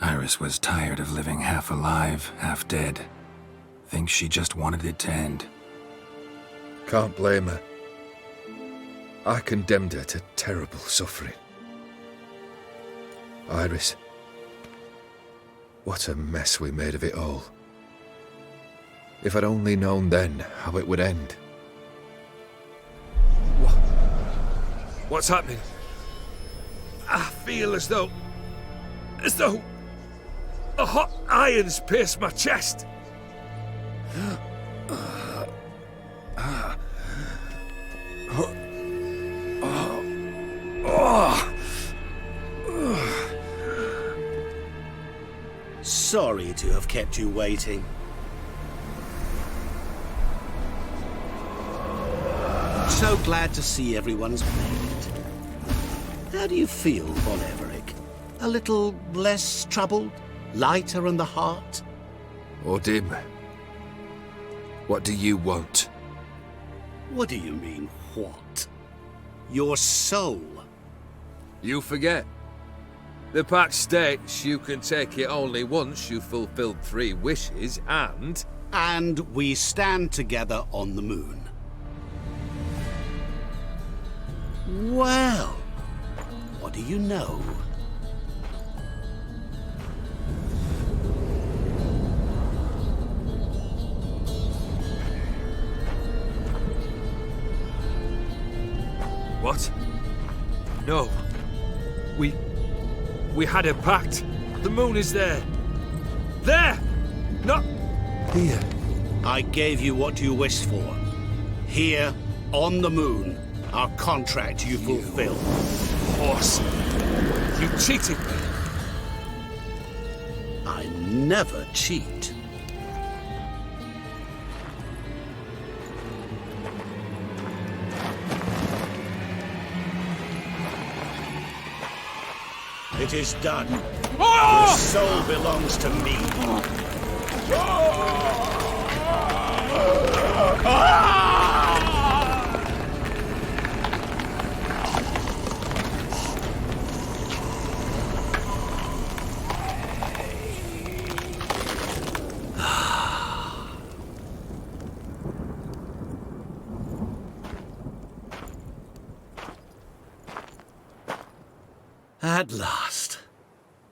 Iris was tired of living half alive, half dead. Thinks she just wanted it to end. Can't blame her. I condemned her to terrible suffering. Iris. What a mess we made of it all. If I'd only known then how it would end. What's happening? I feel as though a hot iron's pierced my chest. Sorry to have kept you waiting. So glad to see everyone's made it. How do you feel, Von Everett? A little less troubled? Lighter in the heart? Or dim? What do you want? What do you mean, what? Your soul. You forget. The pact states you can take it only once you've fulfilled 3 wishes and... And we stand together on the moon. Well, What do you know? What? No. We had a pact. The moon is there. There! Not here. I gave you what you wished for. Here, on the moon, our contract you fulfilled. Horse. You cheated me. I never cheat. It is done. Your soul belongs to me. At last,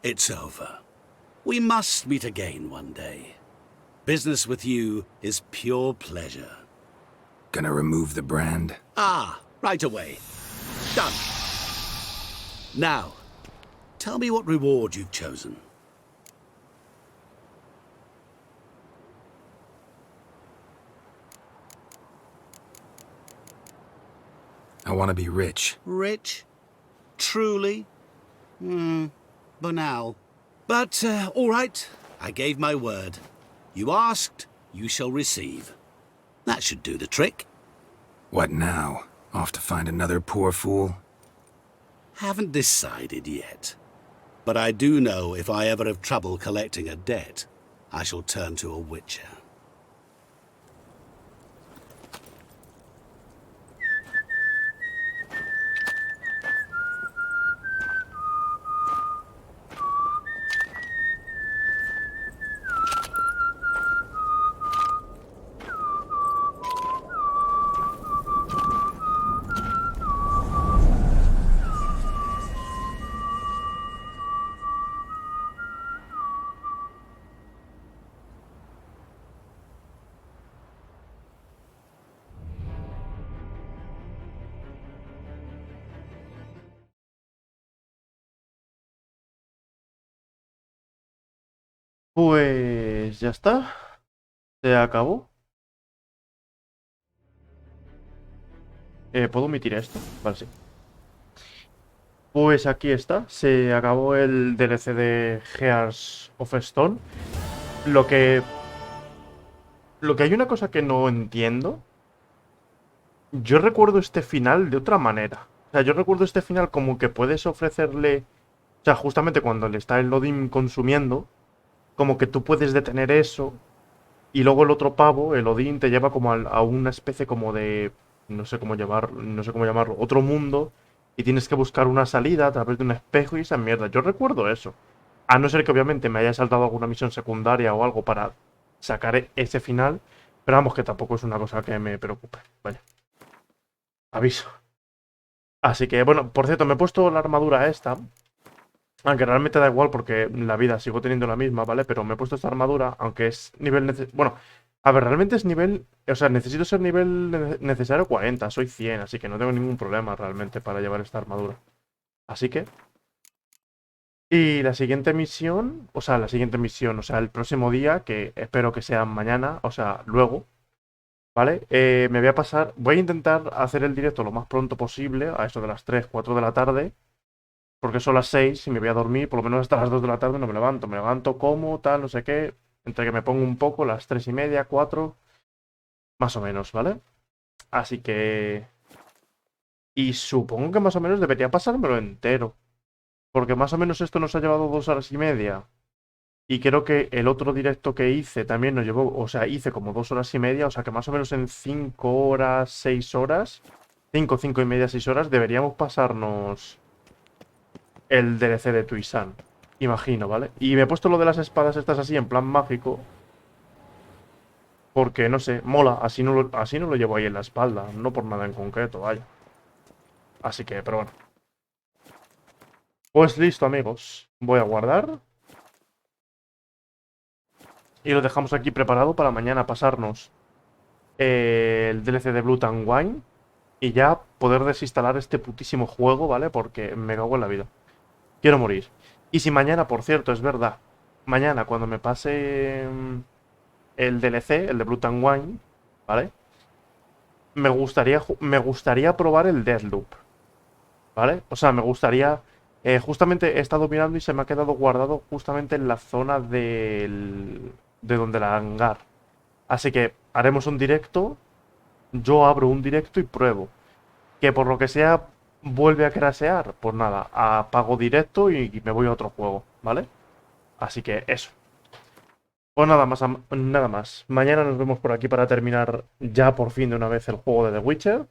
it's over. We must meet again one day. Business with you is pure pleasure. Gonna remove the brand? Ah, right away. Done. Now, tell me what reward you've chosen. I want to be rich. Rich? Truly? Banal. But, all right. I gave my word. You asked, you shall receive. That should do the trick. What now? Off to find another poor fool? Haven't decided yet. But I do know if I ever have trouble collecting a debt, I shall turn to a witcher. Pues ya está. Se acabó. ¿Puedo omitir esto? Vale, sí. Pues aquí está. Se acabó el DLC de Gears of Stone. Lo que hay una cosa que no entiendo. Yo recuerdo este final de otra manera. O sea, yo recuerdo este final como que puedes ofrecerle... O sea, justamente cuando le está el loading consumiendo, como que tú puedes detener eso y luego el otro pavo, el Odín, te lleva como a una especie como de... no sé cómo llamarlo, otro mundo, y tienes que buscar una salida a través de un espejo y esa mierda. Yo recuerdo eso. A no ser que obviamente me haya saltado alguna misión secundaria o algo para sacar ese final, pero vamos, que tampoco es una cosa que me preocupe. Vaya. Aviso. Así que, bueno, por cierto, me he puesto la armadura esta. Aunque realmente da igual porque la vida sigo teniendo la misma, ¿vale? Pero me he puesto esta armadura, aunque es nivel... Bueno, a ver, realmente es nivel... O sea, necesito ser nivel necesario 40, soy 100, así que no tengo ningún problema realmente para llevar esta armadura. Así que... Y la siguiente misión, o sea, el próximo día, que espero que sea mañana, o sea, luego, ¿vale? Me voy a pasar... Voy a intentar hacer el directo lo más pronto posible, a eso de las 3, 4 de la tarde. Porque son las 6 y me voy a dormir, por lo menos hasta las 2 de la tarde no me levanto. Me levanto como, tal, no sé qué. Entre que me pongo un poco, las 3:30, 4. Más o menos, ¿vale? Así que... Y supongo que más o menos debería pasármelo entero. Porque más o menos esto nos ha llevado 2 horas y media. Y creo que el otro directo que hice también nos llevó... O sea, hice como 2 horas y media. O sea que más o menos en 5 horas, 6 horas... 5, 5 y media, 6 horas deberíamos pasarnos... el DLC de Tuisan, imagino, ¿vale? Y me he puesto lo de las espadas estas así en plan mágico. Porque, no sé, mola, así no lo llevo ahí en la espalda, no por nada en concreto, vaya. Así que, pero bueno. Pues listo, amigos. Voy a guardar. Y lo dejamos aquí preparado para mañana pasarnos el DLC de Blood and Wine. Y ya poder desinstalar este putísimo juego, ¿vale? Porque me cago en la vida. Quiero morir. Y si mañana, por cierto, es verdad. Mañana, cuando me pase el DLC, el de Blood and Wine, ¿vale? Me gustaría probar el Deathloop, ¿vale? O sea, me gustaría... justamente he estado mirando y se me ha quedado guardado justamente en la zona de donde la hangar. Así que haremos un directo. Yo abro un directo y pruebo. Que por lo que sea vuelve a crasear. Pues nada, apago directo y me voy a otro juego, ¿vale? Así que eso. Pues nada más, nada más. Mañana nos vemos por aquí para terminar ya por fin de una vez el juego de The Witcher.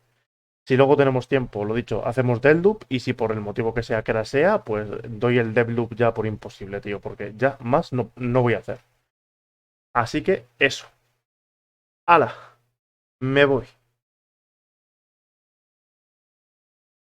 Si luego tenemos tiempo, lo dicho, hacemos Deathloop. Y si por el motivo que sea crasea, pues doy el Deathloop ya por imposible, tío. Porque ya más no voy a hacer. Así que eso. ¡Hala! Me voy.